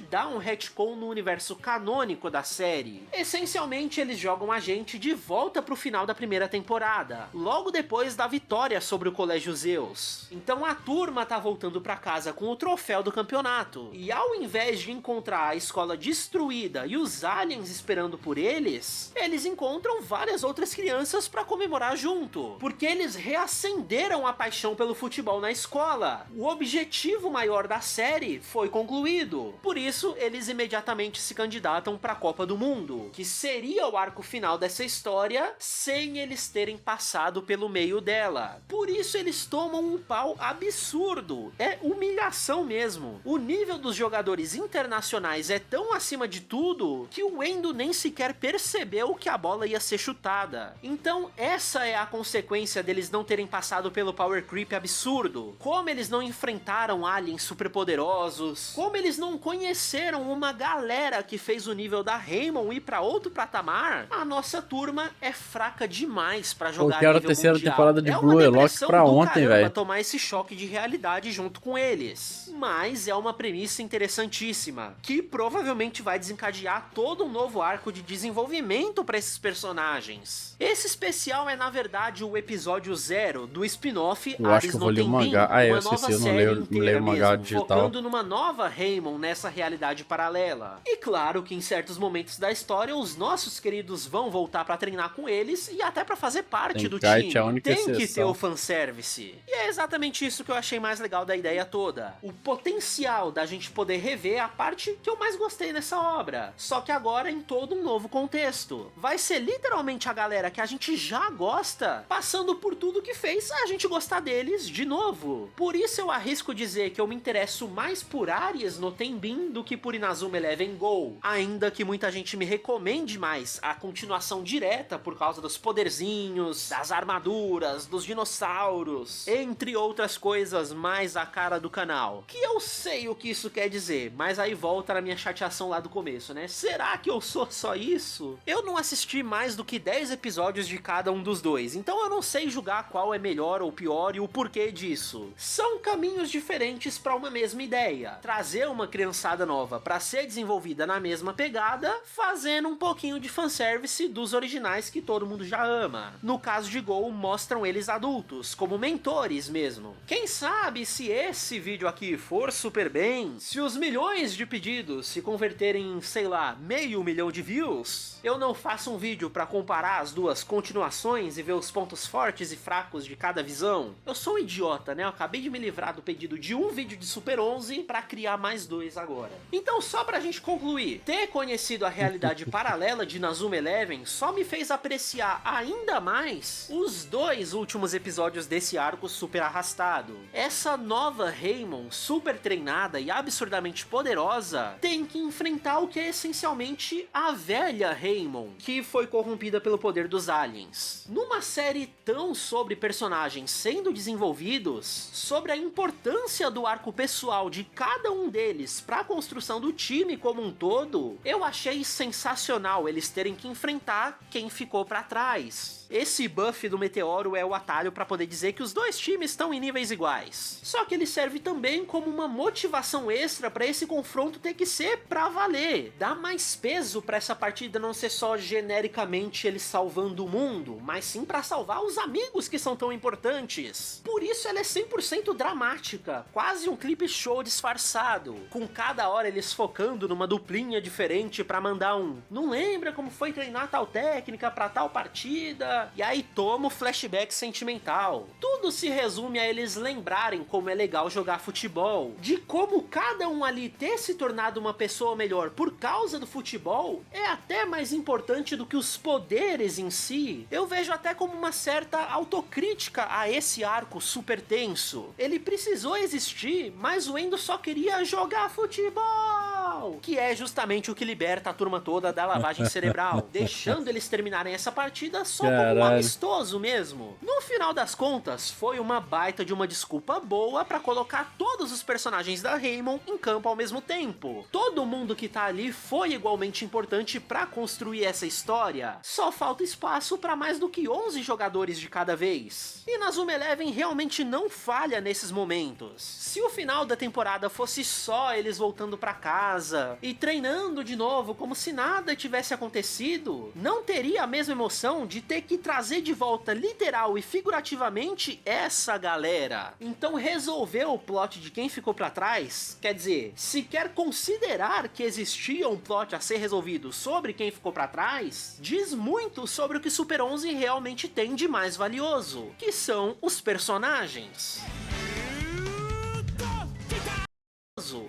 dar um retcon no universo canônico da série. Essencialmente, eles jogam a gente de volta pro final da primeira temporada, logo depois da vitória sobre o Colégio Zeus. Então a turma tá voltando pra casa com o troféu do campeonato, e ao invés de encontrar a escola destruída e os aliens esperando por eles encontram várias outras crianças pra comemorar junto, porque eles reacenderam a paixão pelo futebol na escola. O objetivo maior da série foi concluído. Por isso, eles imediatamente se candidatam para a Copa do Mundo, que seria o arco final dessa história sem eles terem passado pelo meio dela. Por isso, eles tomam um pau absurdo. É humilhação mesmo. O nível dos jogadores internacionais é tão acima de tudo que o Endo nem sequer percebeu que a bola ia ser chutada. Então, essa é a consequência deles não terem passado pelo power creep absurdo. Como eles não enfrentaram aliens superpoderosos, como eles não conheceram uma galera que fez o nível da Raymond ir pra outro patamar, a nossa turma é fraca demais pra jogar quero a nível terceira mundial. temporada de É uma Blue Lock depressão pra do ontem, caramba velho. tomar esse choque de realidade junto com eles. Mas é uma premissa interessantíssima, que provavelmente vai desencadear todo um novo arco de desenvolvimento pra esses personagens. Esse especial é, na verdade, o episódio 0 do spin-off Eu acho que eu vou ler o mangá. Ah, eu esqueci, eu não leio o mangá digital. Focando numa nova Raymond nessa realidade paralela. E claro que em certos momentos da história, os nossos queridos vão voltar pra treinar com eles e até pra fazer parte do time. Tem que ter o fanservice. E é exatamente isso que eu achei mais legal da ideia toda. O potencial da gente poder rever a parte que eu mais gostei nessa obra. Só que agora em todo um novo contexto. Vai ser literalmente a galera que a gente já gosta, passando por tudo que fez a gente gostar deles de novo. Por isso eu arrisco dizer que eu me interesso mais por Aries no Tenbin do que por Inazuma Eleven Go. Ainda que muita gente me recomende mais a continuação direta por causa dos poderzinhos, das armaduras, dos dinossauros, entre outras coisas mais a cara do canal. Que eu sei o que isso quer dizer, mas aí volta na minha chateação lá do começo, né? Será que eu sou só isso? Eu não assisti mais do que 10 episódios de cada um dos dois, então eu não sei julgar qual é melhor ou pior e o porquê disso. São caminhos diferentes para uma mesma ideia. Trazer uma criançada nova para ser desenvolvida na mesma pegada, fazendo um pouquinho de fanservice dos originais que todo mundo já ama. No caso de Go, mostram eles adultos, como mentores mesmo. Quem sabe se esse vídeo aqui for super bem, se os milhões de pedidos se converterem em, sei lá, 500 mil de views, eu não faço um vídeo para comparar as duas continuações e ver os pontos fortes e fracos de cada visão. Eu sou um idiota, né? Eu acabei de me livrar do pedido de um vídeo de Super 11 para criar mais dois agora. Então, só pra gente concluir, ter conhecido a realidade paralela de Inazuma Eleven só me fez apreciar ainda mais os dois últimos episódios desse arco super arrastado. Essa nova Raymond, super treinada e absurdamente poderosa, tem que enfrentar o que é essencialmente a velha Raymond, que foi corrompida pelo poder dos aliens. Numa série tão sobre personagens sendo desenvolvidos, sobre a importância do arco pessoal de cada um deles para a construção do time como um todo, eu achei sensacional eles terem que enfrentar quem ficou para trás. Esse buff do meteoro é o atalho para poder dizer que os dois times estão em níveis iguais. Só que ele serve também como uma motivação extra para esse confronto ter que ser pra valer. Dá mais peso para essa partida não ser só genericamente eles salvando o mundo, mas sim para salvar os amigos que são tão importantes. Por isso ela é 100% dramática, quase um clipe show disfarçado, com cada hora eles focando numa duplinha diferente para mandar um "não lembra como foi treinar tal técnica para tal partida?" e aí toma o flashback sentimental. Tudo se resume a eles lembrarem como é legal jogar futebol, de como cada um ali ter se tornado uma pessoa melhor por causa do futebol é até mais importante do que os poderes em si. Eu vejo até como uma certa autocrítica a esse arco super tenso. Ele precisou existir, mas o Endo só queria jogar futebol, que é justamente o que liberta a turma toda da lavagem cerebral, deixando eles terminarem essa partida só como um amistoso mesmo. No final das contas, foi uma baita de uma desculpa boa pra colocar todos os personagens da Raymond em campo ao mesmo tempo. Todo mundo que tá ali foi igualmente importante pra construir essa história. Só falta espaço pra mais do que 11 jogadores de cada vez. E Inazuma Eleven realmente não falha nesses momentos. Se o final da temporada fosse só eles voltando pra casa e treinando de novo como se nada tivesse acontecido, não teria a mesma emoção de ter que trazer de volta literal e figurativamente essa galera. Então resolver o plot de quem ficou pra trás, quer dizer, se quer considerar que existia um plot a ser resolvido sobre quem ficou pra trás, diz muito sobre o que Super 11 realmente tem de mais valioso, que são os personagens.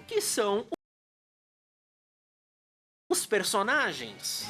Que são os personagens.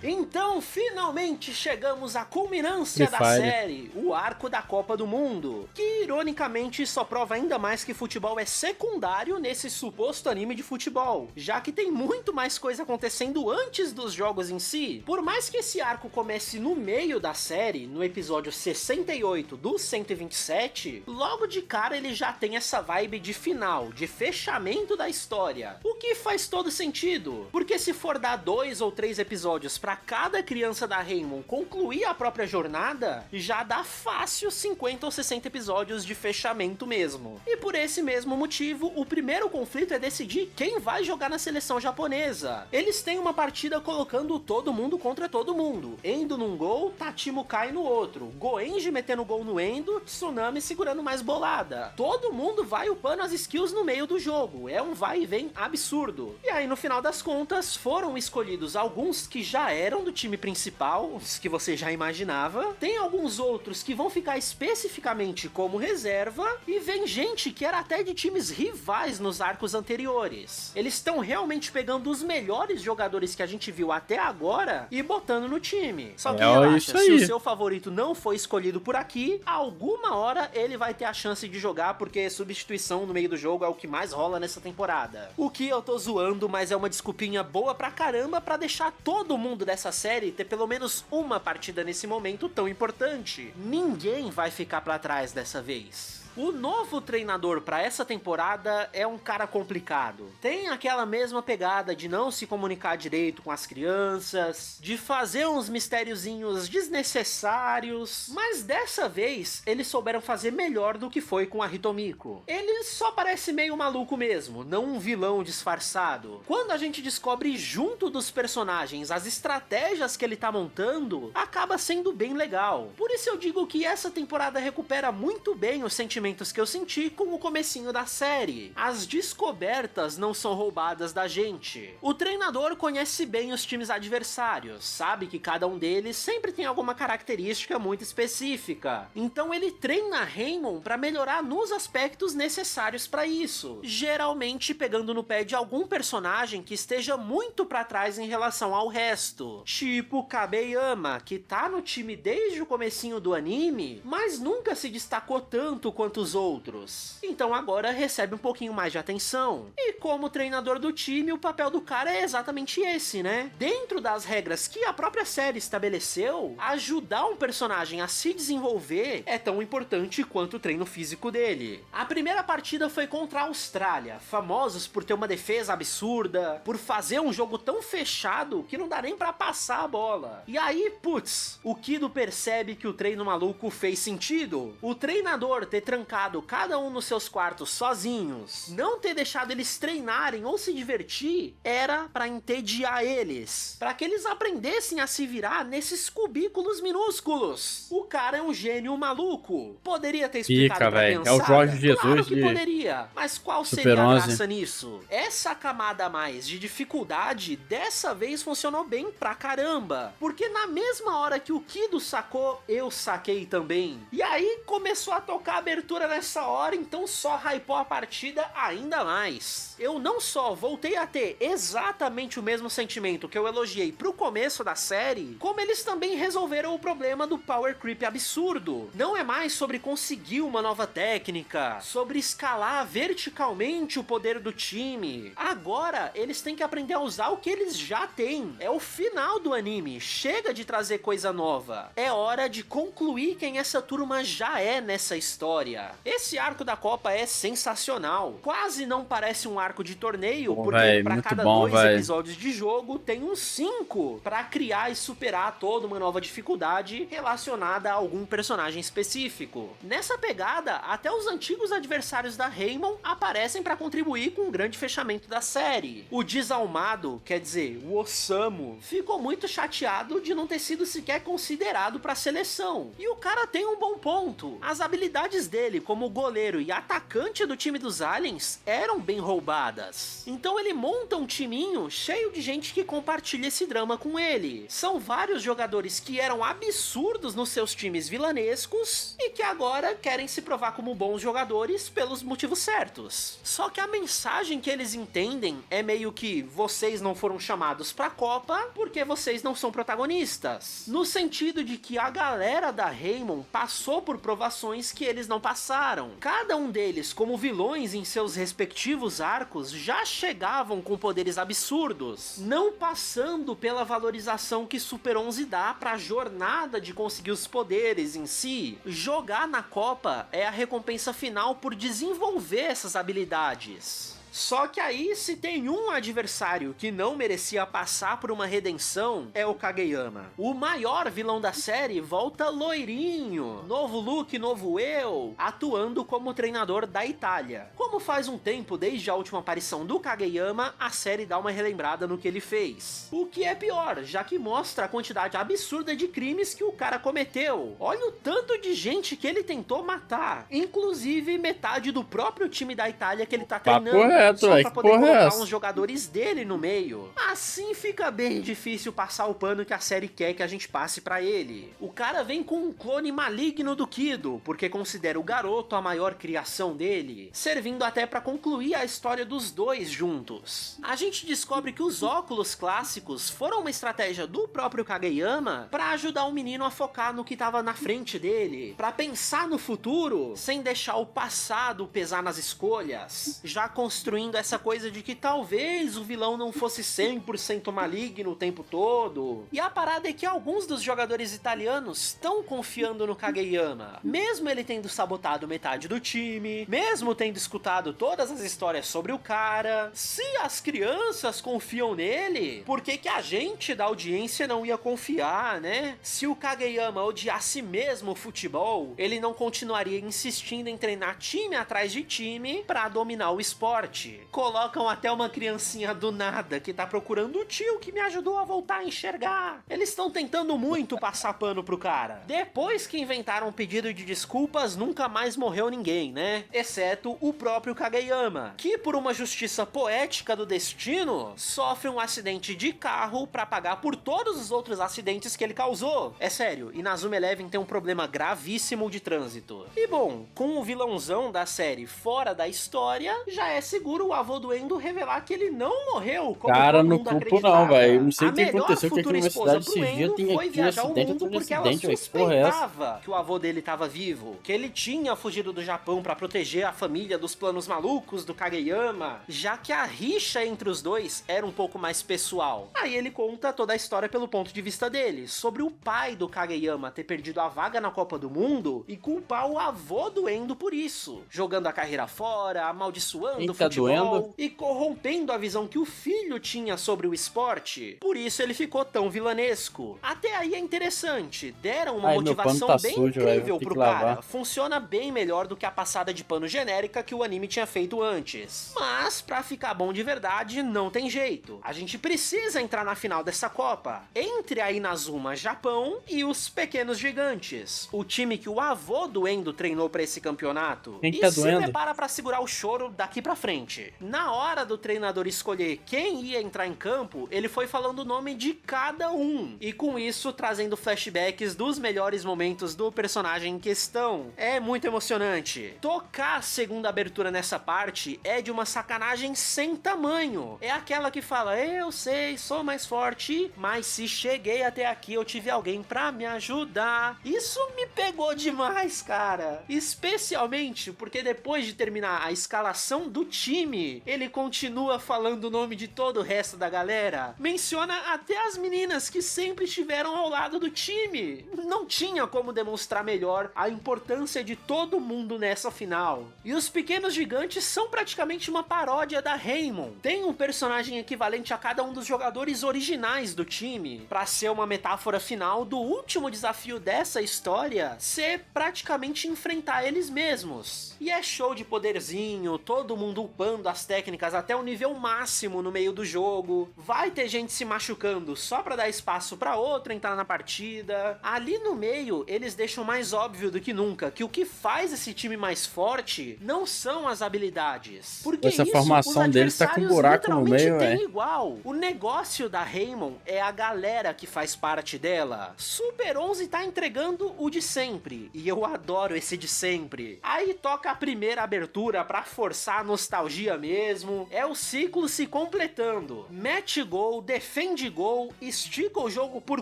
Então, finalmente chegamos à culminância da série, o arco da Copa do Mundo, que ironicamente só prova ainda mais que futebol é secundário nesse suposto anime de futebol, já que tem muito mais coisa acontecendo antes dos jogos em si. Por mais que esse arco comece no meio da série, no episódio 68 do 127, logo de cara ele já tem essa vibe de final, de fechamento da história, o que faz todo sentido, porque se for dar 2 ou 3 episódios pra cada criança da Raymond concluir a própria jornada, já dá fácil 50 ou 60 episódios de fechamento mesmo. E por esse mesmo motivo, o primeiro conflito é decidir quem vai jogar na seleção japonesa. Eles têm uma partida colocando todo mundo contra todo mundo, Endo num gol, Tachimo Kai no outro, Goenji metendo gol no Endo, Tsunami segurando mais bolada. Todo mundo vai upando as skills no meio do jogo, é um vai e vem absurdo. E aí no final das contas, foram escolhidos alguns que já eram do time principal, os que você já imaginava, tem alguns outros que vão ficar especificamente como reserva, e vem gente que era até de times rivais nos arcos anteriores. Eles estão realmente pegando os melhores jogadores que a gente viu até agora e botando no time. Só que relaxa, se o seu favorito não foi escolhido por aqui, alguma hora ele vai ter a chance de jogar, porque substituição no meio do jogo é o que mais rola nessa temporada. O que eu tô zoando, mas é uma desculpinha boa pra caramba pra deixar todo mundo dessa série ter pelo menos uma partida nesse momento tão importante. Ninguém vai ficar pra trás dessa vez. O novo treinador para essa temporada é um cara complicado. Tem aquela mesma pegada de não se comunicar direito com as crianças, de fazer uns mistériozinhos desnecessários, mas dessa vez eles souberam fazer melhor do que foi com a Hitomiko. Ele só parece meio maluco mesmo, não um vilão disfarçado. Quando a gente descobre junto dos personagens as estratégias que ele tá montando, acaba sendo bem legal. Por isso eu digo que essa temporada recupera muito bem os sentimentos que eu senti com o comecinho da série. As descobertas não são roubadas da gente. O treinador conhece bem os times adversários, sabe que cada um deles sempre tem alguma característica muito específica. Então ele treina Raymond para melhorar nos aspectos necessários para isso, geralmente pegando no pé de algum personagem que esteja muito para trás em relação ao resto, tipo Kabeyama, que tá no time desde o comecinho do anime, mas nunca se destacou tanto quanto os outros. Então agora recebe um pouquinho mais de atenção. E como treinador do time, o papel do cara é exatamente esse, né? Dentro das regras que a própria série estabeleceu, ajudar um personagem a se desenvolver é tão importante quanto o treino físico dele. A primeira partida foi contra a Austrália, famosos por ter uma defesa absurda, por fazer um jogo tão fechado que não dá nem pra passar a bola. E aí, putz, o Kido percebe que o treino maluco fez sentido. O treinador ter trancado cada um nos seus quartos sozinhos, não ter deixado eles treinarem ou se divertir, era pra entediar eles, pra que eles aprendessem a se virar nesses cubículos minúsculos. O cara é um gênio maluco. Poderia ter explicado pra criançada? É o Jorge Jesus. Claro que poderia, mas qual seria a graça nisso? Essa camada a mais de dificuldade dessa vez funcionou bem pra caramba, porque na mesma hora que o Kido sacou, eu saquei também. E aí começou a tocar a abertura nessa hora, então só hypou a partida ainda mais. Eu não só voltei a ter exatamente o mesmo sentimento que eu elogiei pro começo da série, como eles também resolveram o problema do power creep absurdo. Não é mais sobre conseguir uma nova técnica, sobre escalar verticalmente o poder do time. Agora eles têm que aprender a usar o que eles já têm. É o final do anime, chega de trazer coisa nova. É hora de concluir quem essa turma já é nessa história. Esse arco da Copa é sensacional. Quase não parece um arco de torneio, porque pra cada 2 episódios de jogo tem uns 5 pra criar e superar toda uma nova dificuldade relacionada a algum personagem específico. Nessa pegada, até os antigos adversários da Raymond aparecem pra contribuir com um grande fechamento da série. O Desalmado, quer dizer, o Osamu, ficou muito chateado de não ter sido sequer considerado pra seleção. E o cara tem um bom ponto. As habilidades dele dele como goleiro e atacante do time dos aliens eram bem roubadas. Então ele monta um timinho cheio de gente que compartilha esse drama com ele. São vários jogadores que eram absurdos nos seus times vilanescos e que agora querem se provar como bons jogadores pelos motivos certos. Só que a mensagem que eles entendem é meio que vocês não foram chamados pra Copa porque vocês não são protagonistas. No sentido de que a galera da Raymond passou por provações que eles não passaram. Cada um deles, como vilões em seus respectivos arcos, já chegavam com poderes absurdos, não passando pela valorização que Super 11 dá pra jornada de conseguir os poderes em si. Jogar na Copa é a recompensa final por desenvolver essas habilidades. Só que aí, se tem um adversário que não merecia passar por uma redenção, é o Kageyama. O maior vilão da série volta loirinho, novo look, novo eu, atuando como treinador da Itália. Como faz um tempo desde a última aparição do Kageyama, a série dá uma relembrada no que ele fez. O que é pior, já que mostra a quantidade absurda de crimes que o cara cometeu. Olha o tanto de gente que ele tentou matar, inclusive metade do próprio time da Itália que ele tá treinando. Só pra poder colocar uns jogadores dele no meio. Assim fica bem difícil passar o pano que a série quer que a gente passe pra ele. O cara vem com um clone maligno do Kido, porque considera o garoto a maior criação dele, servindo até pra concluir a história dos dois juntos. A gente descobre que os óculos clássicos foram uma estratégia do próprio Kageyama pra ajudar o menino a focar no que tava na frente dele, pra pensar no futuro, sem deixar o passado pesar nas escolhas, já construindo essa coisa de que talvez o vilão não fosse 100% maligno o tempo todo. E a parada é que alguns dos jogadores italianos estão confiando no Kageyama, mesmo ele tendo sabotado metade do time, mesmo tendo escutado todas as histórias sobre o cara. Se as crianças confiam nele, por que que a gente da audiência não ia confiar, né? Se o Kageyama odiasse mesmo o futebol, ele não continuaria insistindo em treinar time atrás de time pra dominar o esporte. Colocam até uma criancinha do nada que tá procurando o tio que me ajudou a voltar a enxergar. Eles estão tentando muito passar pano pro cara. Depois que inventaram um pedido de desculpas, nunca mais morreu ninguém, né? Exceto o próprio Kageyama, que por uma justiça poética do destino, sofre um acidente de carro pra pagar por todos os outros acidentes que ele causou. É sério, Inazuma Eleven tem um problema gravíssimo de trânsito. E bom, com o vilãozão da série fora da história, já é seguro o avô do Endo revelar que ele não morreu como cara, todo no mundo culpo acreditava. não, velho. Não sei A o que melhor aconteceu, que aqui futura na esposa cidade pro esses dias Endo tem foi aqui viajar o acidente mundo atrás de porque ela acidente, velho. Que porra é essa? suspeitava que o avô dele tava vivo, que ele tinha fugido do Japão pra proteger a família dos planos malucos do Kageyama, já que a rixa entre os dois era um pouco mais pessoal. Aí ele conta toda a história pelo ponto de vista dele, sobre o pai do Kageyama ter perdido a vaga na Copa do Mundo e culpar o avô do Endo por isso, jogando a carreira fora, amaldiçoando o futebol e corrompendo a visão que o filho tinha sobre o esporte. Por isso ele ficou tão vilanesco. Até aí é interessante, deram uma motivação bem incrível pro cara. Funciona bem melhor do que a passada de pano genérica que o anime tinha feito antes. Mas, pra ficar bom de verdade, não tem jeito. A gente precisa entrar na final dessa Copa, entre a Inazuma Japão e os Pequenos Gigantes, o time que o avô do Endo treinou pra esse campeonato. Quem tá se doendo? prepara pra segurar o choro daqui pra frente. Na hora do treinador escolher quem ia entrar em campo, ele foi falando o nome de cada um, e com isso trazendo flashbacks dos melhores momentos do personagem em questão. É muito emocionante. Tocar a segunda abertura nessa parte é de uma sacanagem sem tamanho. É aquela que fala, eu sei, sou mais forte, mas se cheguei até aqui eu tive alguém pra me ajudar. Isso me pegou demais, cara. Especialmente porque depois de terminar a escalação do time, ele continua falando o nome de todo o resto da galera. Menciona até as meninas que sempre estiveram ao lado do time. Não tinha como demonstrar melhor a importância de todo mundo nessa final. E os Pequenos Gigantes são praticamente uma paródia da Raymond. Tem um personagem equivalente a cada um dos jogadores originais do time, pra ser uma metáfora final do último desafio dessa história ser praticamente enfrentar eles mesmos. E é show de poderzinho, todo mundo upando upando as técnicas até o nível máximo no meio do jogo. Vai ter gente se machucando só pra dar espaço pra outro entrar na partida. Ali no meio, eles deixam mais óbvio do que nunca que o que faz esse time mais forte não são as habilidades. Porque essa formação deles tá com um buraco no meio, igual. O negócio da Raymond é a galera que faz parte dela. Super 11 tá entregando o de sempre, e eu adoro esse de sempre. Aí toca a primeira abertura pra forçar a nostalgia mesmo. É o ciclo se completando. Mete gol, defende gol, estica o jogo por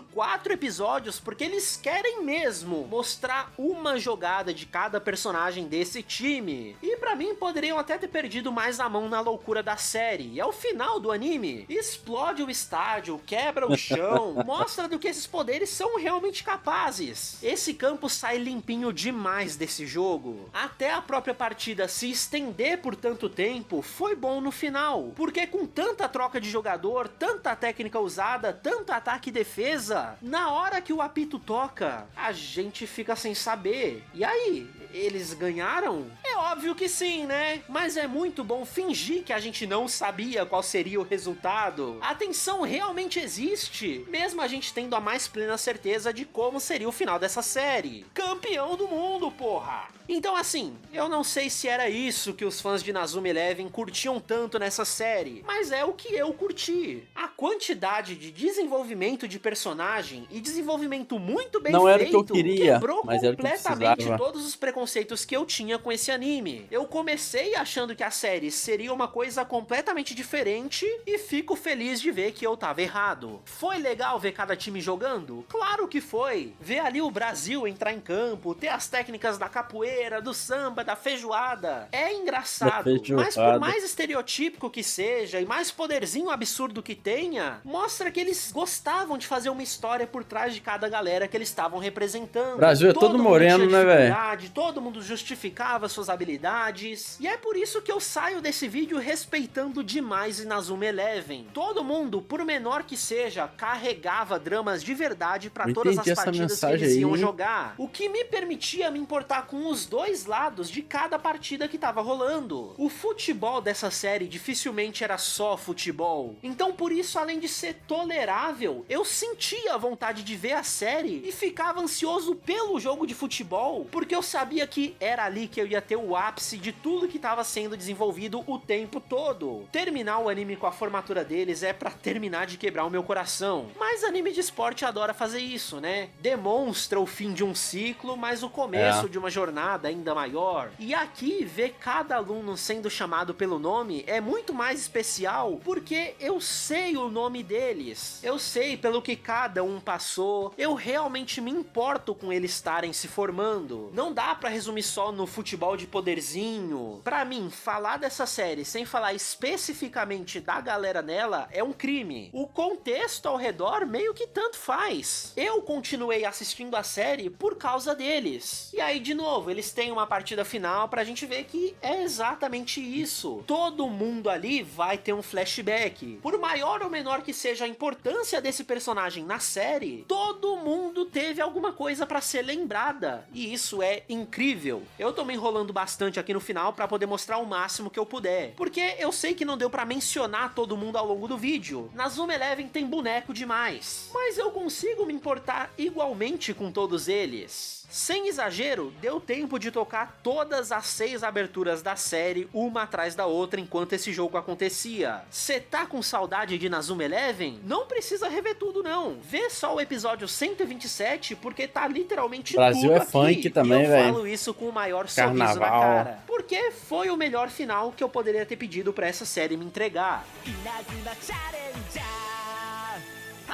4 episódios porque eles querem mesmo mostrar uma jogada de cada personagem desse time. E pra mim poderiam até ter perdido mais a mão na loucura da série. E ao final do anime, explode o estádio, quebra o chão, mostra do que esses poderes são realmente capazes. Esse campo sai limpinho demais desse jogo. Até a própria partida se estender por tanto tempo foi bom no final, porque com tanta troca de jogador, tanta técnica usada, tanto ataque e defesa, na hora que o apito toca, a gente fica sem saber. E aí, eles ganharam? É óbvio que sim, né? Mas é muito bom fingir que a gente não sabia qual seria o resultado. A tensão realmente existe, mesmo a gente tendo a mais plena certeza de como seria o final dessa série. Campeão do mundo, porra! Então assim, eu não sei se era isso que os fãs de Inazuma Eleven curtiam tanto nessa série, mas é o que eu curti. A quantidade de desenvolvimento de personagem e desenvolvimento muito bem feito era o que eu queria, quebrou mas era o que completamente todos os preconceitos que eu tinha com esse anime. Eu comecei achando que a série seria uma coisa completamente diferente e fico feliz de ver que eu tava errado. Foi legal ver cada time jogando? Claro que foi. Ver ali o Brasil entrar em campo, ter as técnicas da capoeira, do samba, da feijoada. É engraçado, mas por mais estereotípico que seja e mais poderzinho absurdo que tenha, mostra que eles gostavam de fazer uma história por trás de cada galera que eles estavam representando. O Brasil é todo moreno, né, velho? Todo mundo justificava suas habilidades. E é por isso que eu saio desse vídeo respeitando demais Inazuma Eleven. Todo mundo, por menor que seja, carregava dramas de verdade pra todas as partidas que eles iam jogar. O que me permitia me importar com os dois lados de cada partida que tava rolando. O futebol dessa série dificilmente era só futebol. Então por isso, além de ser tolerável, eu sentia a vontade de ver a série e ficava ansioso pelo jogo de futebol, porque eu sabia que era ali que eu ia ter o ápice de tudo que estava sendo desenvolvido o tempo todo. Terminar o anime com a formatura deles é pra terminar de quebrar o meu coração. Mas anime de esporte adora fazer isso, né? Demonstra o fim de um ciclo, mas o começo de uma jornada ainda maior. E aqui, ver cada aluno sendo chamado pelo nome é muito mais especial, porque eu sei o nome deles. Eu sei pelo que cada um passou. Eu realmente me importo com eles estarem se formando. Não dá pra resumir só no futebol de poderzinho. Pra mim, falar dessa série sem falar especificamente da galera nela é um crime. O contexto ao redor meio que tanto faz. Eu continuei assistindo a série por causa deles. E aí, de novo, eles têm uma partida final pra gente ver que é exatamente isso. Todo mundo ali vai ter um flashback. Por maior ou menor que seja a importância desse personagem na série, todo mundo teve alguma coisa pra ser lembrada. E isso é incrível. Eu tô me enrolando bastante aqui no final pra poder mostrar o máximo que eu puder, porque eu sei que não deu pra mencionar todo mundo ao longo do vídeo. Inazuma Eleven tem boneco demais, mas eu consigo me importar igualmente com todos eles. Sem exagero, deu tempo de tocar todas as 6 aberturas da série, uma atrás da outra, enquanto esse jogo acontecia. Cê tá com saudade de Inazuma Eleven? Não precisa rever tudo não. Vê só o episódio 127, porque tá literalmente Brasil tudo é aqui. funk também, velho. E eu falo isso com o maior sorriso na cara. Porque foi o melhor final que eu poderia ter pedido pra essa série me entregar.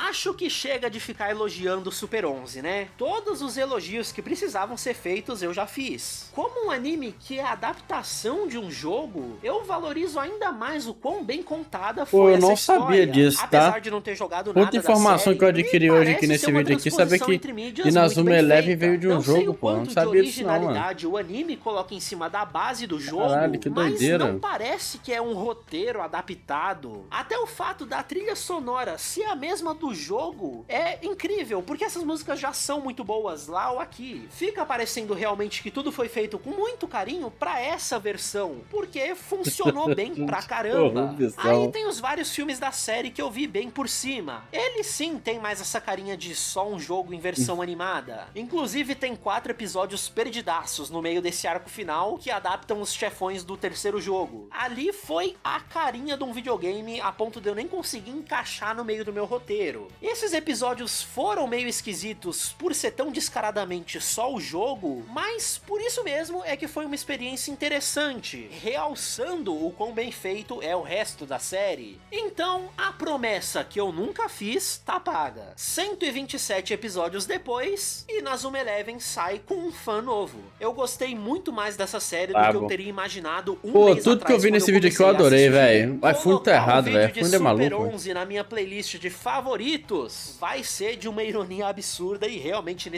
Acho que chega de ficar elogiando o Super 11, né? Todos os elogios que precisavam ser feitos eu já fiz. Como um anime que é a adaptação de um jogo, eu valorizo ainda mais o quão bem contada foi essa história. Eu não sabia disso, tá? Apesar de não ter jogado nada Muita informação série, que eu adquiri hoje aqui nesse vídeo aqui, saber que Inazuma Eleven veio de um jogo, pô. Não sabia disso não, mano. O anime coloca em cima da base do jogo, caralho, que doideira. Mas não parece que é um roteiro adaptado. Até o fato da trilha sonora ser a mesma do do jogo é incrível, porque essas músicas já são muito boas lá ou aqui. Fica parecendo realmente que tudo foi feito com muito carinho pra essa versão, porque funcionou bem pra caramba. Aí tem os vários filmes da série que eu vi bem por cima. Ele sim tem mais essa carinha de só um jogo em versão animada. Inclusive tem 4 episódios perdidaços no meio desse arco final que adaptam os chefões do terceiro jogo. Ali foi a carinha de um videogame a ponto de eu nem conseguir encaixar no meio do meu roteiro. Esses episódios foram meio esquisitos por ser tão descaradamente só o jogo, mas por isso mesmo é que foi uma experiência interessante, realçando o quão bem feito é o resto da série. Então, a promessa que eu nunca fiz tá paga. 127 episódios depois, Inazuma Eleven sai com um fã novo. Eu gostei muito mais dessa série do que eu teria imaginado um mês tudo atrás, que eu vi nesse vídeo aqui eu adorei, velho. Mas Fundo tá errado, velho. Fundo é maluco. Super 11 na minha playlist de favoritos vai ser de uma ironia absurda e realmente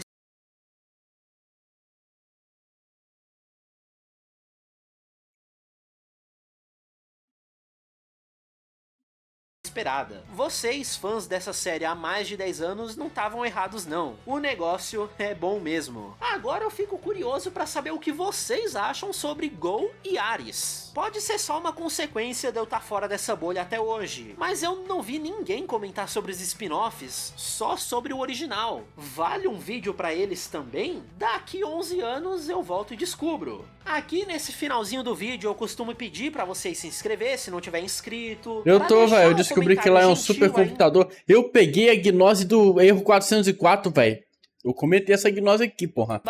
esperada. Vocês, fãs dessa série há mais de 10 anos, não estavam errados não. O negócio é bom mesmo. Agora eu fico curioso pra saber o que vocês acham sobre Go e Ares. Pode ser só uma consequência de eu estar fora dessa bolha até hoje, mas eu não vi ninguém comentar sobre os spin-offs, só sobre o original. Vale um vídeo pra eles também? Daqui 11 anos eu volto e descubro. Aqui nesse finalzinho do vídeo eu costumo pedir pra vocês se inscrever se não tiver inscrito. Eu tô, velho, eu descobri que lá é um supercomputador. Eu peguei a gnose do erro 404, velho. Eu comentei essa gnose aqui, porra.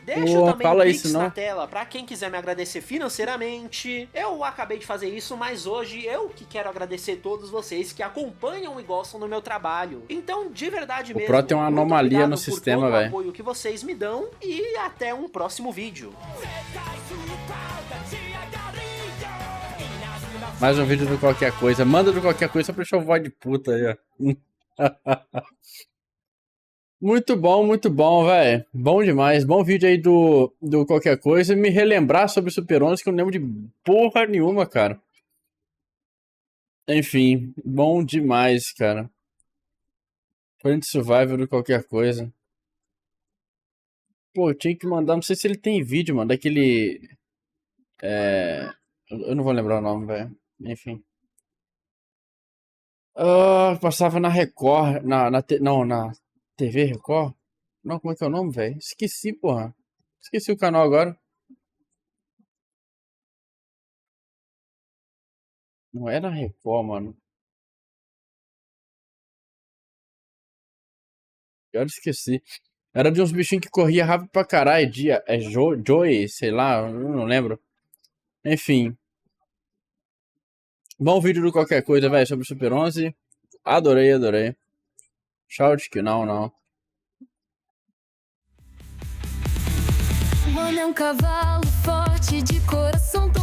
Deixa também o Pix na tela pra quem quiser me agradecer financeiramente. Eu acabei de fazer isso, mas hoje eu que quero agradecer todos vocês que acompanham e gostam do meu trabalho. Então, de verdade mesmo, o Pro tem uma anomalia no sistema, velho. O apoio que vocês me dão e até um próximo vídeo. Mais um vídeo do qualquer coisa. Manda do qualquer coisa só pra deixar o voz de puta aí, ó. Muito bom, velho. Bom demais. Bom vídeo aí do qualquer coisa. Me relembrar sobre o Super 11 que eu não lembro de porra nenhuma, cara. Enfim, bom demais, cara. Planet Survival do qualquer coisa. Pô, eu tinha que mandar, não sei se ele tem vídeo, mano, daquele... Eu não vou lembrar o nome, velho. Enfim. Passava na Record, na TV Record? Não, como é que é o nome, velho? Esqueci, porra. Esqueci o canal agora. Não era Record, mano. Eu esqueci. Era de uns bichinhos que corria rápido pra caralho. Joey, sei lá, eu não lembro. Enfim. Bom vídeo do qualquer coisa, velho, sobre o Super 11. Adorei. Shout que não. Mano é um cavalo forte de coração.